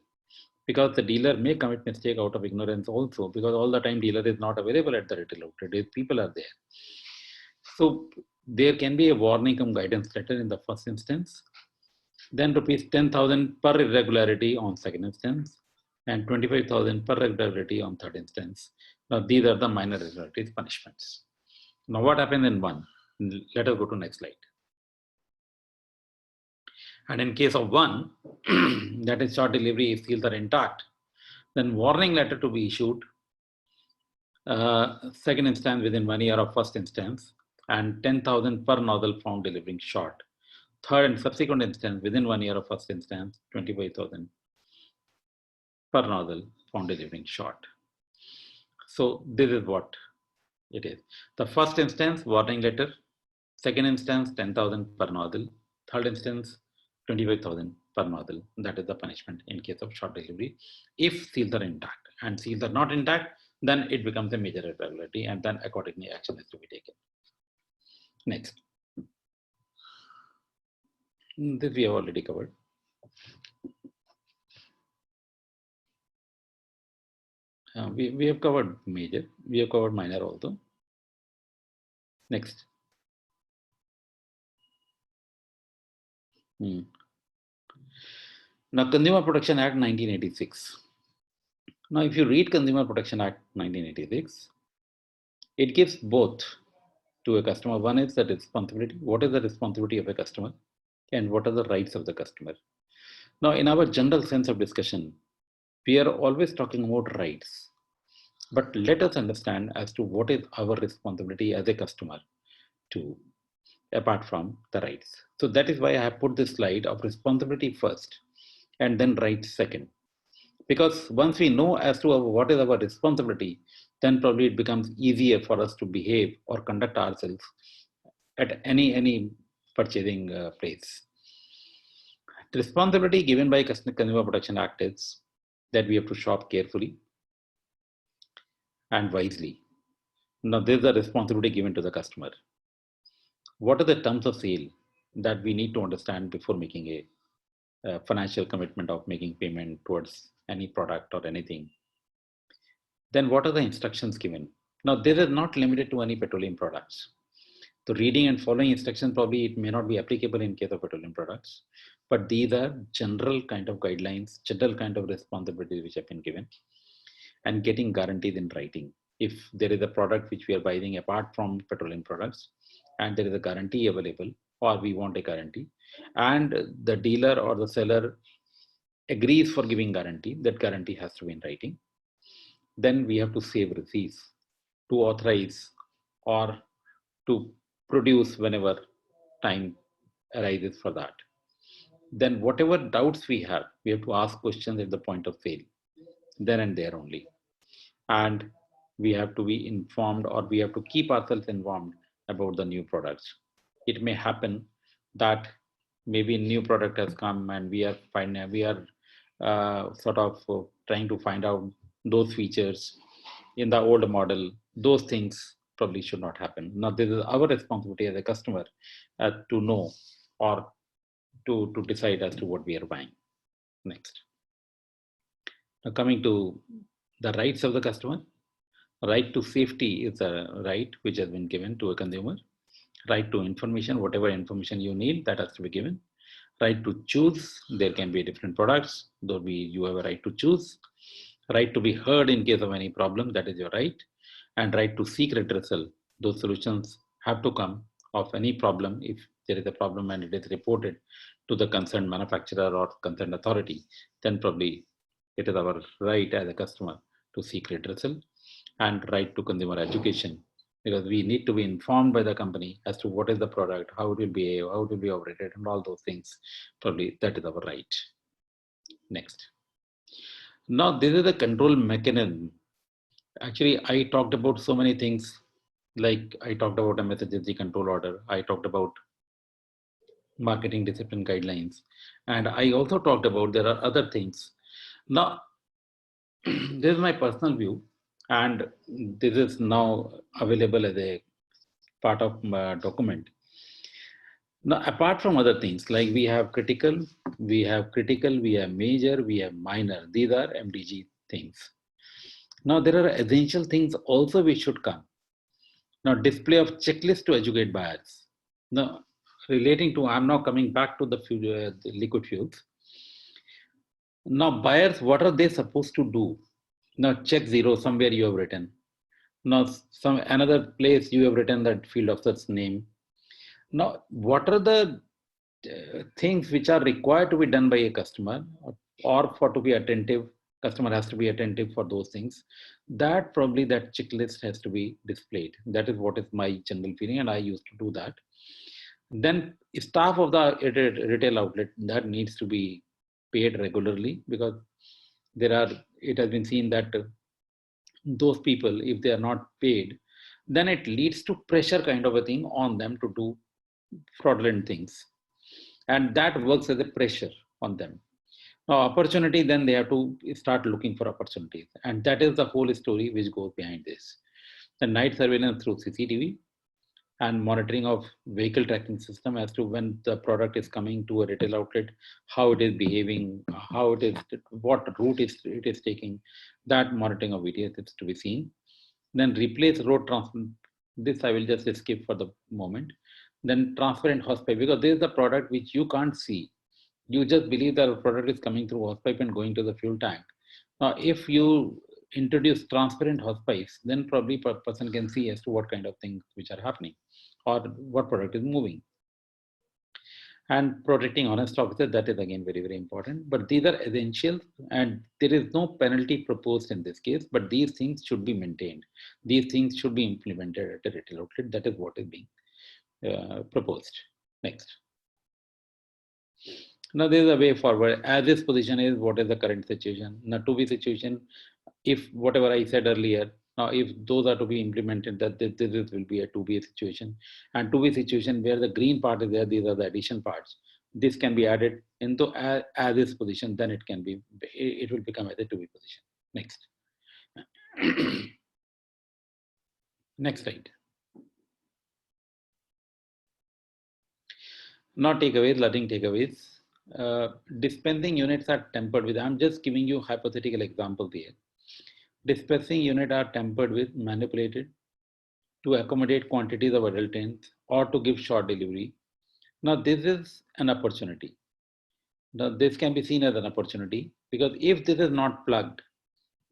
Because the dealer may commit mistake out of ignorance also, because all the time dealer is not available at the retail outlet, people are there. So there can be a warning come guidance letter in the first instance, then rupees 10,000 per irregularity on second instance, and 25,000 per irregularity on third instance. Now these are the minor irregularities punishments. Now what happens in one? Let us go to next slide. And in case of one, that is short delivery, if seals are intact, then warning letter to be issued, second instance within 1 year of first instance, and 10,000 per nozzle found delivering short. Third and subsequent instance within 1 year of first instance, 25,000 per nozzle found delivering short. So this is what It is. The first instance, warning letter. Second instance, 10,000 per nozzle. Third instance, 25,000 per nozzle. That is the punishment in case of short delivery. If seals are intact and seals are not intact, then it becomes a major irregularity and then accordingly action is to be taken. Next. This we have already covered. We have covered major, we have covered minor also. Next. Now, Consumer Protection Act 1986. Now, if you read Consumer Protection Act 1986, it gives both to a customer. One is the responsibility. What is the responsibility of a customer? And what are the rights of the customer? Now, in our general sense of discussion, we are always talking about rights. But let us understand as to what is our responsibility as a customer to, apart from the rights. So that is why I have put this slide of responsibility first and then rights second. Because once we know as to what is our responsibility, then probably it becomes easier for us to behave or conduct ourselves at any purchasing place. The responsibility given by Consumer Protection Act is that we have to shop carefully and wisely. Now, this is a responsibility given to the customer. What are the terms of sale that we need to understand before making a financial commitment of making payment towards any product or anything? Then what are the instructions given? Now, this is not limited to any petroleum products. The reading and following instructions, probably it may not be applicable in case of petroleum products, but these are general kind of guidelines, general kind of responsibilities which have been given, and getting guarantees in writing. If there is a product which we are buying apart from petroleum products, and there is a guarantee available, or we want a guarantee, and the dealer or the seller agrees for giving guarantee, that guarantee has to be in writing. Then we have to save receipts to authorize or to produce whenever time arises for that. Then whatever doubts we have to ask questions at the point of sale, then and there only. And we have to be informed, or we have to keep ourselves informed about the new products. It may happen that maybe a new product has come and we are trying to find out those features in the old model. Those things probably should not happen. Now, this is our responsibility as a customer to know or to decide as to what we are buying. Next. Now, coming to the rights of the customer. Right to safety is a right which has been given to a consumer. Right to information, whatever information you need, that has to be given. Right to choose, there can be different products, though you have a right to choose. Right to be heard in case of any problem, that is your right. And right to seek redressal, those solutions have to come of any problem. If there is a problem and it is reported to the concerned manufacturer or concerned authority, then probably it is our right as a customer to seek redressal. And right to consumer education, because we need to be informed by the company as to what is the product, how it will behave, how it will be operated, and all those things. Probably that is our right. Next. Now, this is the control mechanism. Actually, I talked about so many things, like I talked about MSHSG control order, I talked about marketing discipline guidelines, and I also talked about there are other things. Now, this is my personal view, and this is now available as a part of document. Now, apart from other things, like we have critical, we have major, we have minor. These are MDG things. Now, there are essential things also which should come. Now, display of checklist to educate buyers. Now, relating to, I'm now coming back to the liquid fuels. Now, buyers, what are they supposed to do? Now, check zero, somewhere you have written. Now, another place you have written that field officer's name. Now, what are the things which are required to be done by a customer, or for to be attentive, customer has to be attentive for those things, that probably that checklist has to be displayed. That is what is my general feeling, and I used to do that. Then staff of the retail outlet, that needs to be paid regularly, because it has been seen that those people, if they are not paid, then it leads to pressure kind of a thing on them to do fraudulent things. And that works as a pressure on them. Now, opportunity, then they have to start looking for opportunities. And that is the whole story which goes behind this. The night surveillance through CCTV and monitoring of vehicle tracking system as to when the product is coming to a retail outlet, how it is behaving, how it is, what route it is taking. That monitoring of VTS is to be seen. Then replace road transport. This I will just skip for the moment. Then transparent hosepipe, because this is the product which you can't see. You just believe that the product is coming through hosepipe and going to the fuel tank. Now, if you introduce transparent hosepipes, then probably person can see as to what kind of things which are happening or what product is moving. And protecting honest officers, that is again very, very important. But these are essential, and there is no penalty proposed in this case, but these things should be maintained. These things should be implemented at a retail outlet. That is what is being proposed. Next. Now there is a way forward. As this position is, what is the current situation? Now to be situation, if whatever I said earlier, now if those are to be implemented, that this will be a to-be situation. And to-be situation where the green part is there, these are the addition parts. This can be added into as this position, then it can be, it will become as a to-be position. Next. Next slide. Not takeaways, learning takeaways. Dispensing units are tempered with, I'm just giving you hypothetical examples here. Dispensing units are tempered with, manipulated to accommodate quantities of adulterants or to give short delivery. Now this is an opportunity. Now this can be seen as an opportunity because if this is not plugged,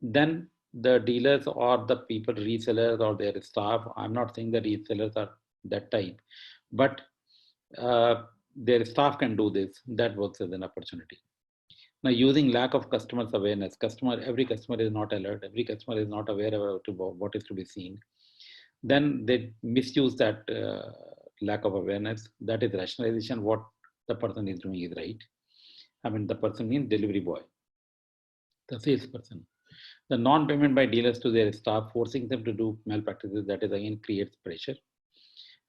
then the dealers or the people, resellers or their staff, I'm not saying that resellers are that type, but their staff can do this. That works as an opportunity. Now, using lack of customers awareness, every customer is not alert, every customer is not aware about what is to be seen. Then they misuse that lack of awareness. That is rationalization. What the person is doing is right. I mean, the person means delivery boy, the salesperson. The non-payment by dealers to their staff, forcing them to do malpractices, that is again creates pressure.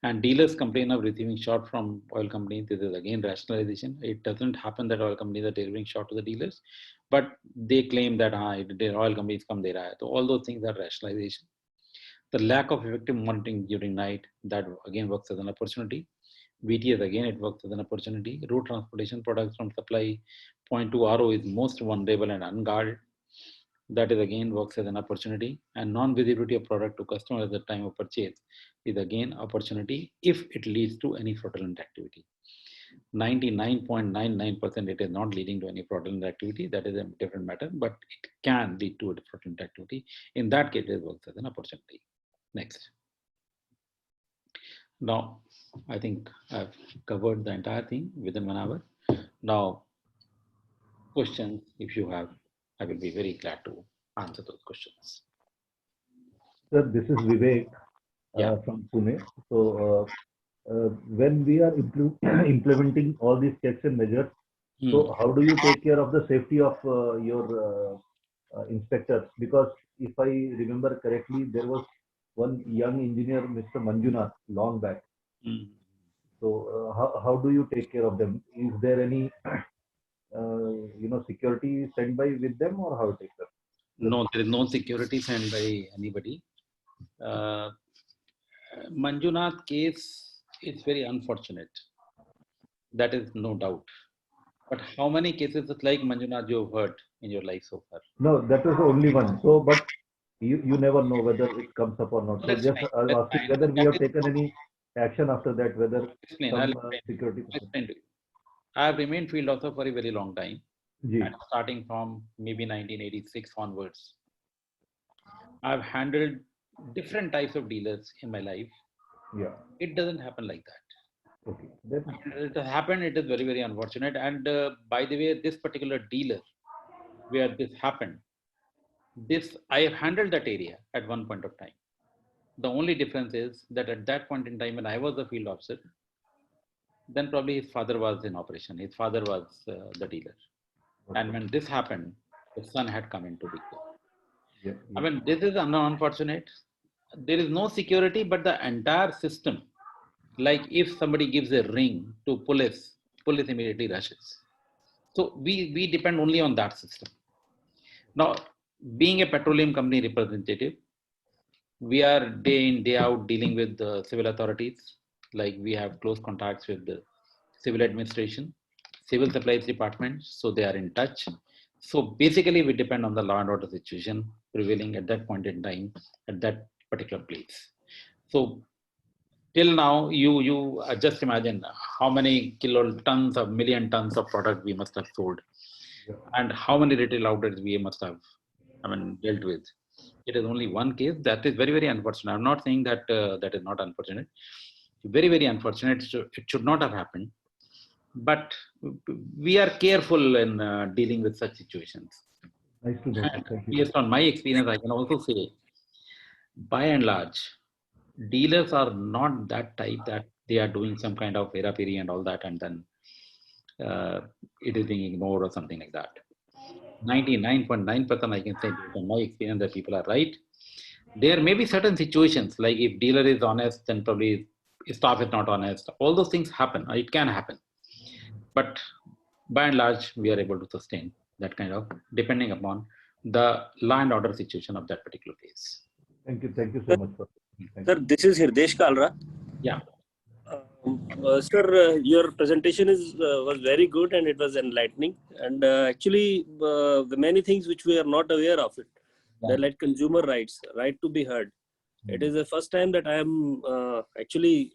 And dealers complain of receiving short from oil companies. This is again rationalization. It doesn't happen that oil companies are delivering short to the dealers, but they claim that oil companies come there. So all those things are rationalization. The lack of effective monitoring during night, that again works as an opportunity. VTS, again, it works as an opportunity. Route transportation products from supply point to RO is most vulnerable and unguarded. That is again works as an opportunity. And non-visibility of product to customer at the time of purchase is again opportunity if it leads to any fraudulent activity. 99.99% it is not leading to any fraudulent activity. That is a different matter, but it can lead to a fraudulent activity. In that case, it works as an opportunity. Next. Now, I think I've covered the entire thing within 1 hour. Now, questions, if you have, I will be very glad to answer those questions. Sir, this is Vivek from Pune. So, when we are implementing all these checks and measures, so how do you take care of the safety of your inspectors? Because if I remember correctly, there was one young engineer, Mr. Manjunath, long back. So, how do you take care of them? Is there any security sent by with them, or how it is? No, there is no security sent by anybody. Manjunath case is very unfortunate. That is no doubt. But how many cases like Manjunath you have heard in your life so far? No, that was the only one. So, but you never know whether it comes up or not. So, just asking whether we have taken any action after that, whether some security. I have remained field officer for a very long time, and starting from maybe 1986 onwards. I've handled different types of dealers in my life. Yeah. It doesn't happen like that. Okay. It has happened. It is very, very unfortunate. And by the way, this particular dealer where this happened, I have handled that area at one point of time. The only difference is that at that point in time when I was the field officer, then probably his father was in operation. His father was the dealer. Okay. And when this happened, the son had come into picture. I mean, this is unfortunate. there is no security, but the entire system, like if somebody gives a ring to police, police immediately rushes. So we depend only on that system. Now, being a petroleum company representative, we are day in, day out dealing with the civil authorities. Like we have close contacts with the civil administration, civil supplies department, so they are in touch. So basically, we depend on the law and order situation prevailing at that point in time at that particular place. So till now, you just imagine how many kilotons of million tons of product we must have sold, and how many retail outlets we must have, dealt with. It is only one case that is very, very unfortunate. I'm not saying that that is not unfortunate. Very, very unfortunate. It should not have happened. But we are careful in dealing with such situations. Nice to know. And Thank you. based on my experience, I can also say, by and large, dealers are not that type that they are doing some kind of peri and all that, and then it is being ignored or something like that. 99.9% I can say from my experience that people are right. There may be certain situations like if dealer is honest, then probably staff is not honest. All those things happen. It can happen. But by and large, we are able to sustain that kind of depending upon the law and order situation of that particular case. Thank you. Thank you so much, sir. Sir, this is Hirdesh Kalra. Yeah. Sir, your presentation was very good and it was enlightening. And actually, the many things which we are not aware of it, they're like consumer rights, right to be heard. It is the first time that I am actually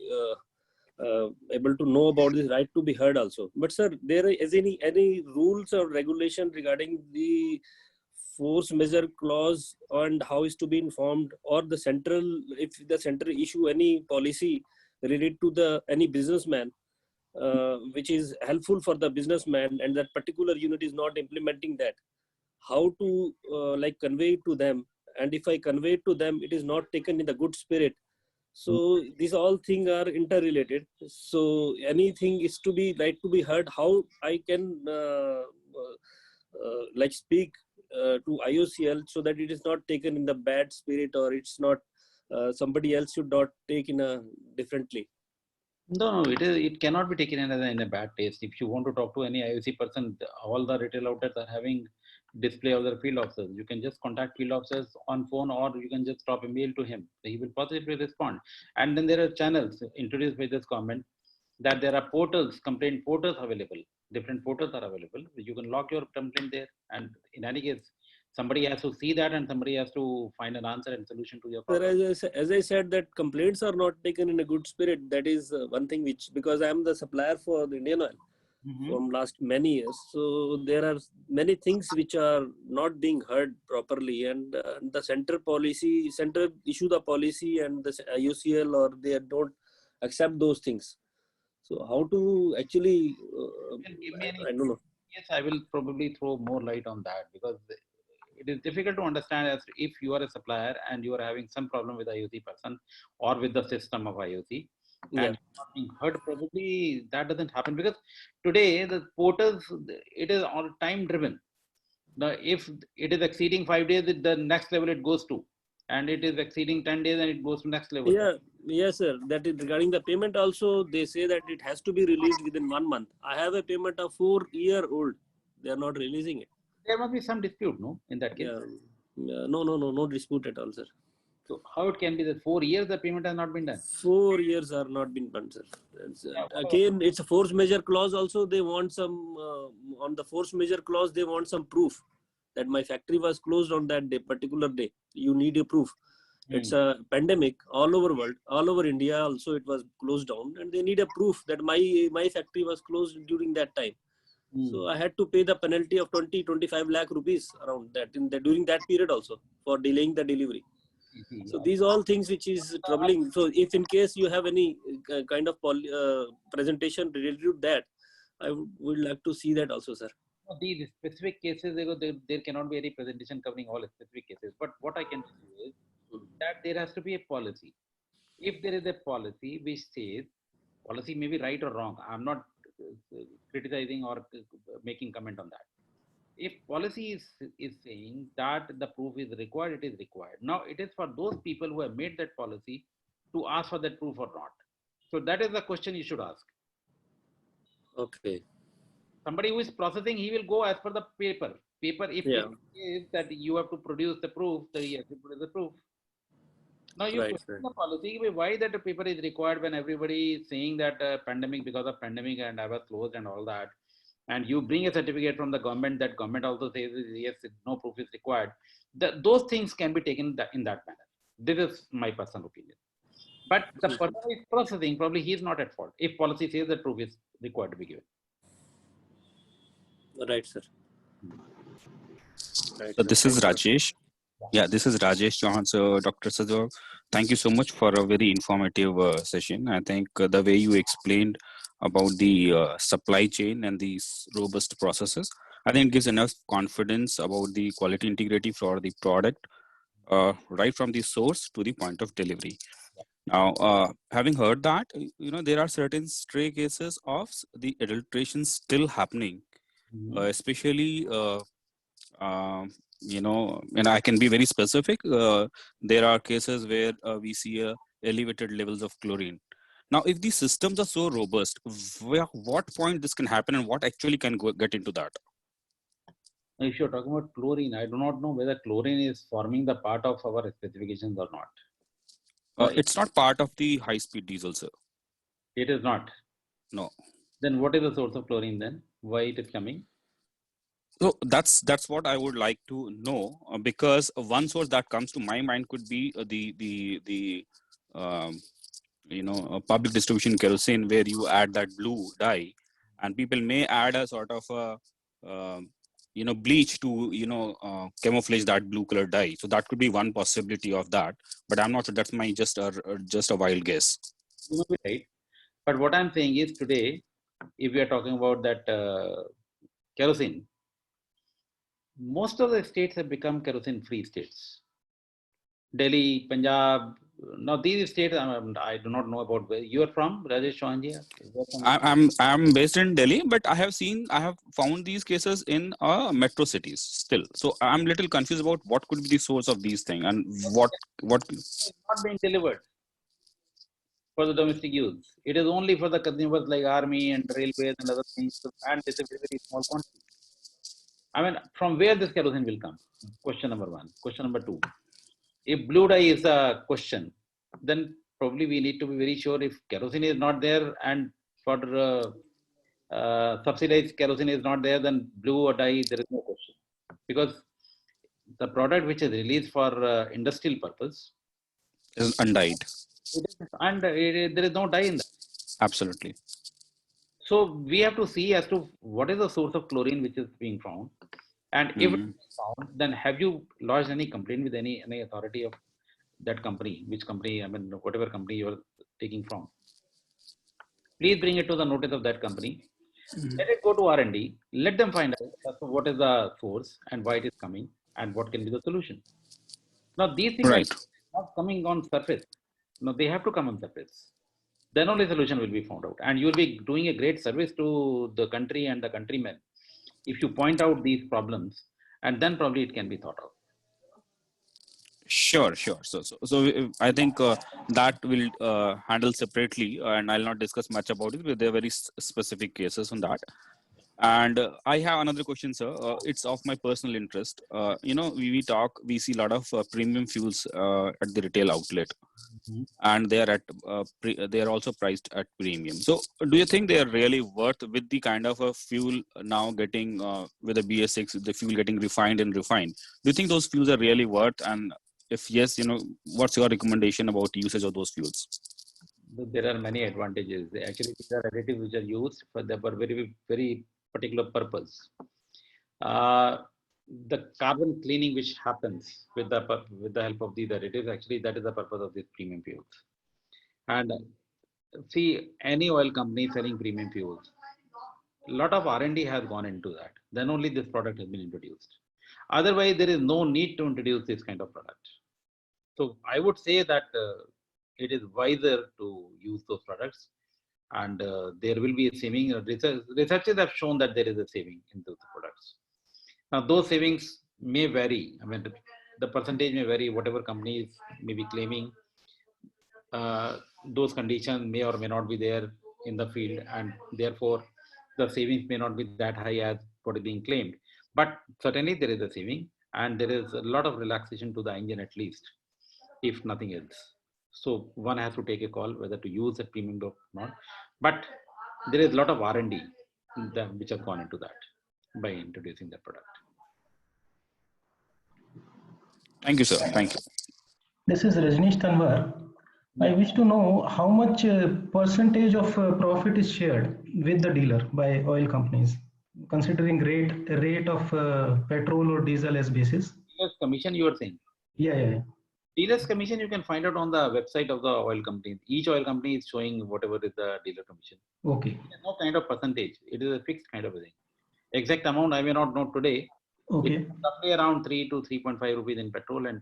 able to know about this right to be heard also. But sir, there is any rules or regulation regarding the force measure clause and how is to be informed, or the central, if the center issue any policy related to the any businessman which is helpful for the businessman and that particular unit is not implementing that, how to like convey it to them, and if I convey it to them it is not taken in the good spirit. So these all things are interrelated. So anything is to be right to be heard, how I can like speak to IOCL so that it is not taken in the bad spirit, or it's not somebody else should not take in a differently. No, it cannot be taken in a bad taste. If you want to talk to any IOC person, all the retail outlets are having display of their field officers. You can just contact field officers on phone, or you can just drop a mail to him. He will positively respond. And then there are channels introduced by this government that there are portals, complaint portals available. Different portals are available. You can log your complaint there. And in any case, somebody has to see that and somebody has to find an answer and solution to your problem. Sir, as I said, that complaints are not taken in a good spirit. That is one thing which, because I am the supplier for the Indian Oil from last many years. So there are many things which are not being heard properly, and the center issue the policy and the IOCL, or they don't accept those things. So how to actually, I don't know. Yes, I will probably throw more light on that, because it is difficult to understand as if you are a supplier and you are having some problem with IOC person or with the system of IOC and not being heard. Probably that doesn't happen, because today the portals, it is all time driven. If it is exceeding 5 days, the next level it goes to, and it is exceeding 10 days and it goes to next level. Yes, sir. That is regarding the payment also. They say that it has to be released within 1 month. I have a payment of 4-year-old. They are not releasing it. There must be some dispute, no? In that case. No dispute at all, sir. So how it can be that 4 years the payment has not been done? 4 years are not been done, sir. Again, it's a force majeure clause also. They want some, on the force majeure clause, they want some proof that my factory was closed on that day, particular day. You need a proof. It's a pandemic all over world, all over India also it was closed down, and they need a proof that my factory was closed during that time. So I had to pay the penalty of 20-25 lakh rupees around that during that period also for delaying the delivery. So these all things which is troubling. So if in case you have any kind of presentation related to that, I would like to see that also, sir. These specific cases, there cannot be any presentation covering all specific cases. But what I can tell you is that there has to be a policy. If there is a policy which says, policy may be right or wrong, I'm not criticizing or making comment on that. If policy is saying that the proof is required, it is required. Now it is for those people who have made that policy to ask for that proof or not. So that is the question you should ask. Okay. Somebody who is processing, he will go as per the paper. If Yeah. it is that you have to produce the proof, then you have to produce the proof. Now you Right. question the policy, why that paper is required when everybody is saying that pandemic, because of pandemic and I was closed and all that. And you bring a certificate from the government, that government also says yes, no proof is required. Those things can be taken in that manner. This is my personal opinion. But the person who is processing, probably he is not at fault if policy says that proof is required to be given. Right, sir. Right, So sir. this is Thank you. Rajesh. Yeah, this is Rajesh Chauhan. So Dr. Sachdev, thank you so much for a very informative session. I think the way you explained about the supply chain and these robust processes, I think it gives enough confidence about the quality integrity for the product, right from the source to the point of delivery. Now, having heard that, there are certain stray cases of the adulteration still happening, especially and I can be very specific. There are cases where we see elevated levels of chlorine. Now, if these systems are so robust, what point this can happen and what actually can get into that? If you're talking about chlorine, I do not know whether chlorine is forming the part of our specifications or not. It's not part of the high-speed diesel, sir. It is not. No. Then what is the source of chlorine then? Why it is coming? So that's what I would like to know, because one source that comes to my mind could be the public distribution kerosene, where you add that blue dye, and people may add a sort of a bleach to camouflage that blue color dye. So that could be one possibility of that, but I'm not sure. That's my just a wild guess. You may be right, but what I'm saying is today, if we are talking about that kerosene, most of the states have become kerosene-free states. Delhi, Punjab. Now these states, I do not know about where you are from, Rajesh Chauhan. I'm based in Delhi, but I have found these cases in metro cities still. So I'm a little confused about what could be the source of these things and what is not being delivered for the domestic use. It is only for the consumers like army and railways and other things, and it's a very, very small quantity. I mean, from where this kerosene will come? Question number one. Question number two. If blue dye is a question, then probably we need to be very sure if kerosene is not there and for subsidized kerosene is not there, then blue or dye, there is no question. Because the product which is released for industrial purpose is undyed. There is no dye in that. Absolutely. So we have to see as to what is the source of chlorine which is being found. And if it is found, then have you lodged any complaint with any authority of that company? Which company, I mean, whatever company you are taking from. Please bring it to the notice of that company. Let it go to R&D. Let them find out what is the source and why it is coming and what can be the solution. Now, these things are not coming on surface. No, they have to come on surface. Then only solution will be found out. And you will be doing a great service to the country and the countrymen if you point out these problems, and then probably it can be thought of. Sure. So I think that will handle separately, and I'll not discuss much about it, but there are very specific cases on that. And I have another question, sir. It's of my personal interest. We see a lot of premium fuels at the retail outlet, and they are they are also priced at premium. So, do you think they are really worth with the kind of a fuel now getting with the BS6, the fuel getting refined? Do you think those fuels are really worth? And if yes, what's your recommendation about usage of those fuels? There are many advantages. Actually, these are additives which are used for very, very particular purpose. The carbon cleaning which happens with the help of these additives, actually, that is the purpose of these premium fuels. And see, any oil company selling premium fuels, a lot of R&D has gone into that. Then only this product has been introduced. Otherwise, there is no need to introduce this kind of product. So I would say that it is wiser to use those products, and there will be a saving. Researchers have shown that there is a saving in those products. Now, those savings may vary. I mean, the percentage may vary, whatever companies may be claiming. Those conditions may or may not be there in the field, and therefore the savings may not be that high as what is being claimed. But certainly there is a saving, and there is a lot of relaxation to the engine at least, if nothing else. So one has to take a call whether to use that premium or not. But there is a lot of R&D which has gone into that by introducing the product. Thank you, sir. Thank you. This is Rajnish Tanwar. I wish to know how much percentage of profit is shared with the dealer by oil companies, considering rate of petrol or diesel as basis. Dealer's commission, you are saying? Yeah. Dealer's commission you can find out on the website of the oil companies. Each oil company is showing whatever is the dealer commission. Okay. There's no kind of percentage. It is a fixed kind of a thing. Exact amount I may not know today. Okay. It's roughly around 3 to 3.5 rupees in petrol and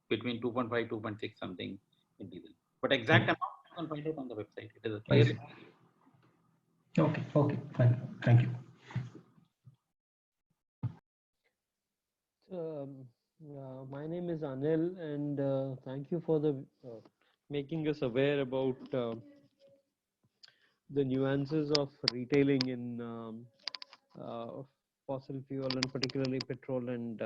between 2.5 2.6 something in diesel. But exact amount you can find out on the website. It is clearly. Okay. Fine. Thank you. My name is Anil, and thank you for the making us aware about the nuances of retailing in fossil fuel, and particularly petrol and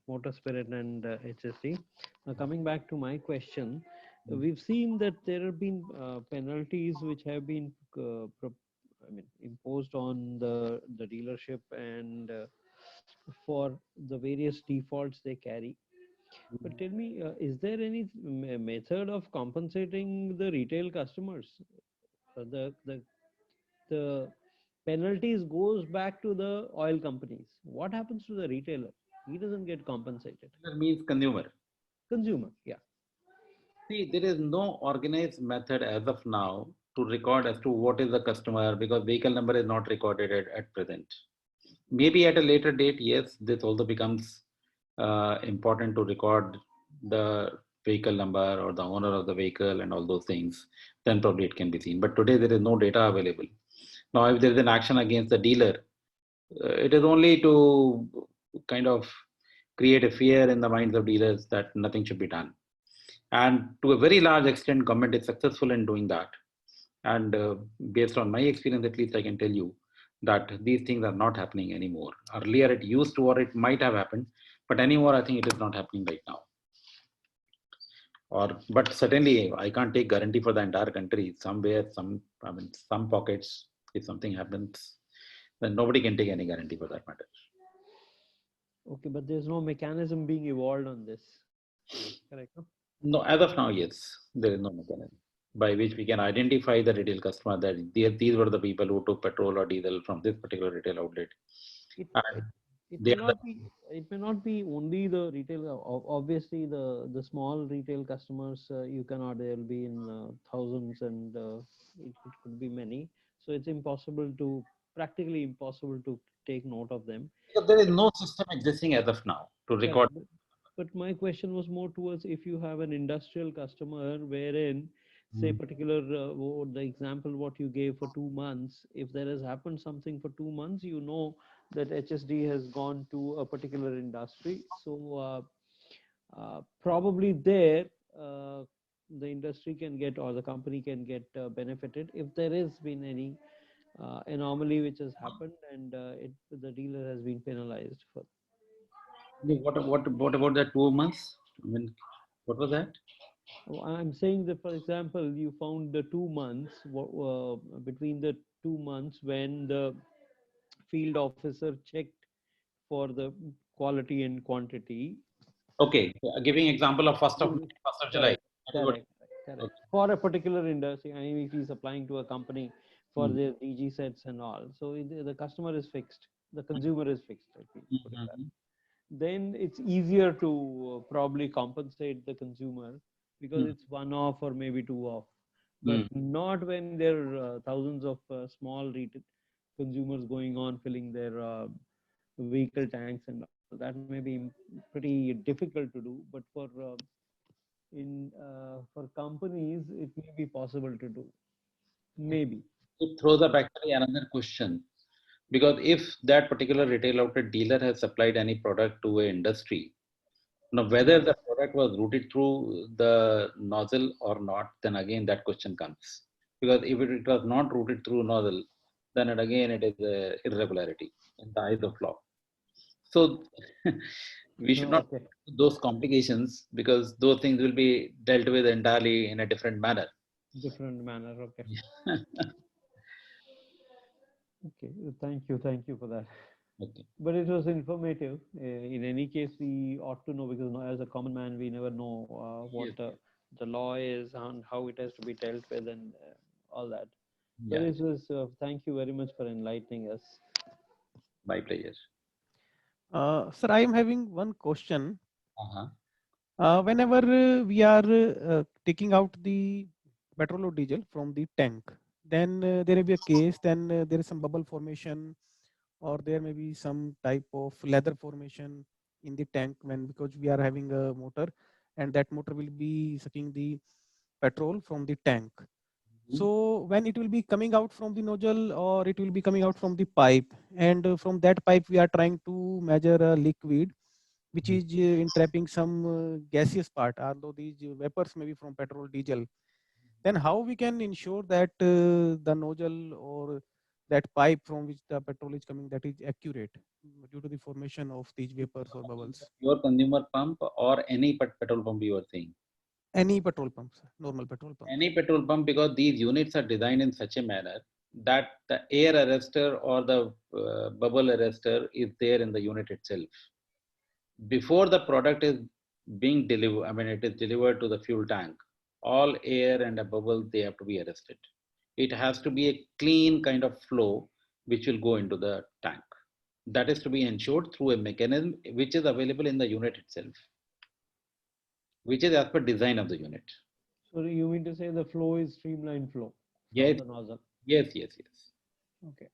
motor spirit and HSD. Now, coming back to my question, we've seen that there have been penalties which have been imposed on the dealership and for the various defaults they carry. But tell me, is there any method of compensating the retail customers? The penalties goes back to the oil companies. What happens to the retailer? He doesn't get compensated. That means consumer. Consumer, yeah. See, there is no organized method as of now to record as to what is the customer, because vehicle number is not recorded at present. Maybe at a later date, yes, this also becomes important to record the vehicle number or the owner of the vehicle and all those things. Then probably it can be seen. But today there is no data available. Now, if there is an action against the dealer, it is only to kind of create a fear in the minds of dealers that nothing should be done. And to a very large extent, government is successful in doing that. And based on my experience, at least I can tell you that these things are not happening anymore. Earlier it used to, or it might have happened, but anymore I think it is not happening right now. But certainly I can't take guarantee for the entire country. Somewhere, some pockets, if something happens, then nobody can take any guarantee for that matter. Okay, but there's no mechanism being evolved on this. Correct? No? No, as of now, yes, there is no mechanism by which we can identify the retail customer that these were the people who took petrol or diesel from this particular retail outlet. It may not be only the retail. Obviously, the small retail customers you cannot. They'll be in thousands, and it could be many. So it's practically impossible to take note of them. Because there is no system existing as of now to record. But my question was more towards if you have an industrial customer wherein, say, particular the example what you gave for 2 months, if there has happened something for 2 months, you know that HSD has gone to a particular industry. So probably there the industry can get, or the company can get benefited if there has been any anomaly which has happened and the dealer has been penalized for. What about that 2 months? I mean, what was that? I'm saying that, for example, you found the 2 months between the 2 months when the field officer checked for the quality and quantity. Okay, giving example of 1st of July. Correct. For a particular industry, I mean, if he's applying to a company for their DG sets and all, so the customer is fixed, the consumer is fixed. Then it's easier to probably compensate the consumer because it's one off or maybe 2 off, but not when there are thousands of small retail consumers going on filling their vehicle tanks and all. That may be pretty difficult to do, but for companies it may be possible to do. Maybe it throws up actually another question, Because if that particular retail outlet dealer has supplied any product to an industry, now whether the product was routed through the nozzle or not, then again that question comes. Because if it was not routed through nozzle, then it is a irregularity in the eyes of law. So we should not Okay. those complications, because those things will be dealt with entirely in a different manner. Different manner. Okay. Okay. Thank you for that. Okay. But it was informative. In any case, we ought to know, because as a common man, we never know what the law is and how it has to be dealt with and all that. So Yeah. this was. Thank you very much for enlightening us. My pleasure. Sir, I am having one question. Uh-huh. Whenever we are taking out the petrol or diesel from the tank, then there may be a case, then there is some bubble formation, or there may be some type of leather formation in the tank, because we are having a motor, and that motor will be sucking the petrol from the tank. So when it will be coming out from the nozzle, or it will be coming out from the pipe, and from that pipe we are trying to measure a liquid which is entrapping some gaseous part, although these vapors may be from petrol, diesel, then how we can ensure that the nozzle or that pipe from which the petrol is coming, that is accurate due to the formation of these vapors or bubbles? Your consumer pump or any petrol pump you are saying? Any petrol pump, sir, normal petrol pump. Any petrol pump, because these units are designed in such a manner that the air arrestor or the bubble arrestor is there in the unit itself. Before the product is being delivered, it is delivered to the fuel tank, all air and a bubble, they have to be arrested. It has to be a clean kind of flow which will go into the tank. That is to be ensured through a mechanism which is available in the unit itself, which is as per design of the unit. So you mean to say the flow is streamlined flow Yes. from the nozzle? Yes. Okay.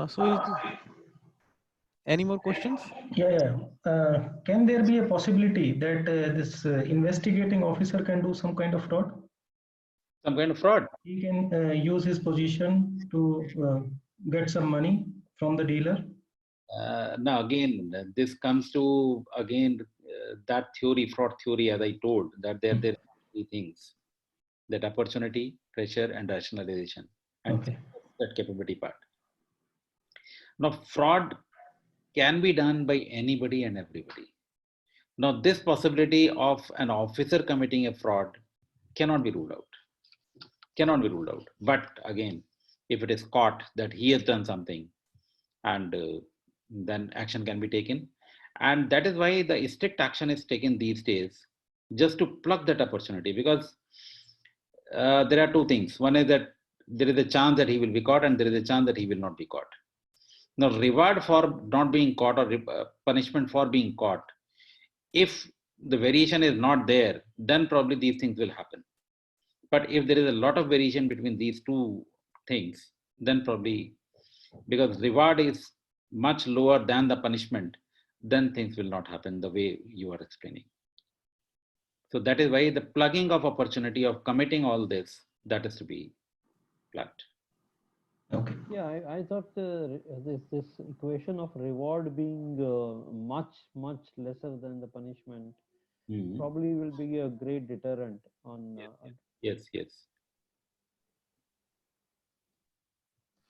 So any more questions? Yeah. Can there be a possibility that this investigating officer can do some kind of fraud? Some kind of fraud? He can use his position to get some money from the dealer? Now again, this comes to that theory, fraud theory, as I told, that there are three things: that opportunity, pressure, and rationalization, and that capability part. Now, fraud can be done by anybody and everybody. Now, this possibility of an officer committing a fraud cannot be ruled out. Cannot be ruled out. But again, if it is caught that he has done something, and then action can be taken. And that is why the strict action is taken these days, just to plug that opportunity, because there are two things. One is that there is a chance that he will be caught, and there is a chance that he will not be caught. Now, reward for not being caught, or punishment for being caught, if the variation is not there, then probably these things will happen. But if there is a lot of variation between these two things, then probably, because reward is much lower than the punishment, then things will not happen the way you are explaining. So that is why the plugging of opportunity of committing all this, that is to be plugged. Okay. Yeah, I thought this equation of reward being much lesser than the punishment probably will be a great deterrent on. Yes.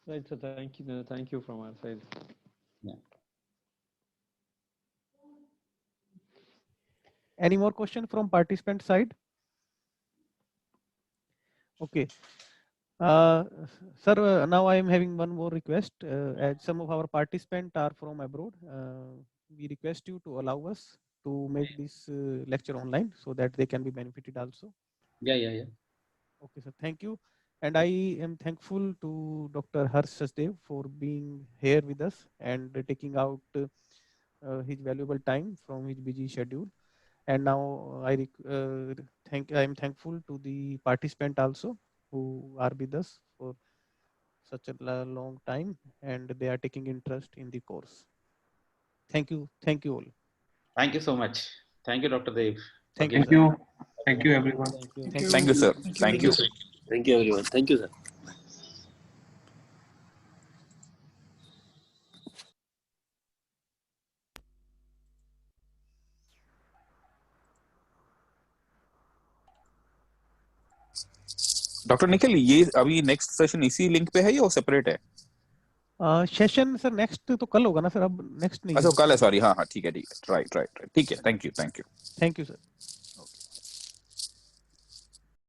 Right. So thank you from our side. Yeah. Any more question from participant side? Okay. Sir, now I am having one more request. As some of our participants are from abroad, we request you to allow us to make this lecture online so that they can be benefited also. Yeah. Okay, sir. Thank you. And I am thankful to Dr. Harsh Sachdev for being here with us and taking out his valuable time from his busy schedule. And now I am thankful to the participant also who are with us for such a long time, and they are taking interest in the course. Thank you all. Thank you so much. Thank you, Dr. Dev. Thank you. Thank you, everyone. Thank you, sir. Thank you. Thank you, everyone. Thank you, sir. Doctor Nikhil, ये अभी next session इसी link पे है या वो separate है? Session sir next तो कल होगा ना सर, अब नेक्स्ट नहीं अच्छा है। कल है, सॉरी, हाँ हाँ ठीक है, राइट, ठीक है, thank you. Thank you sir.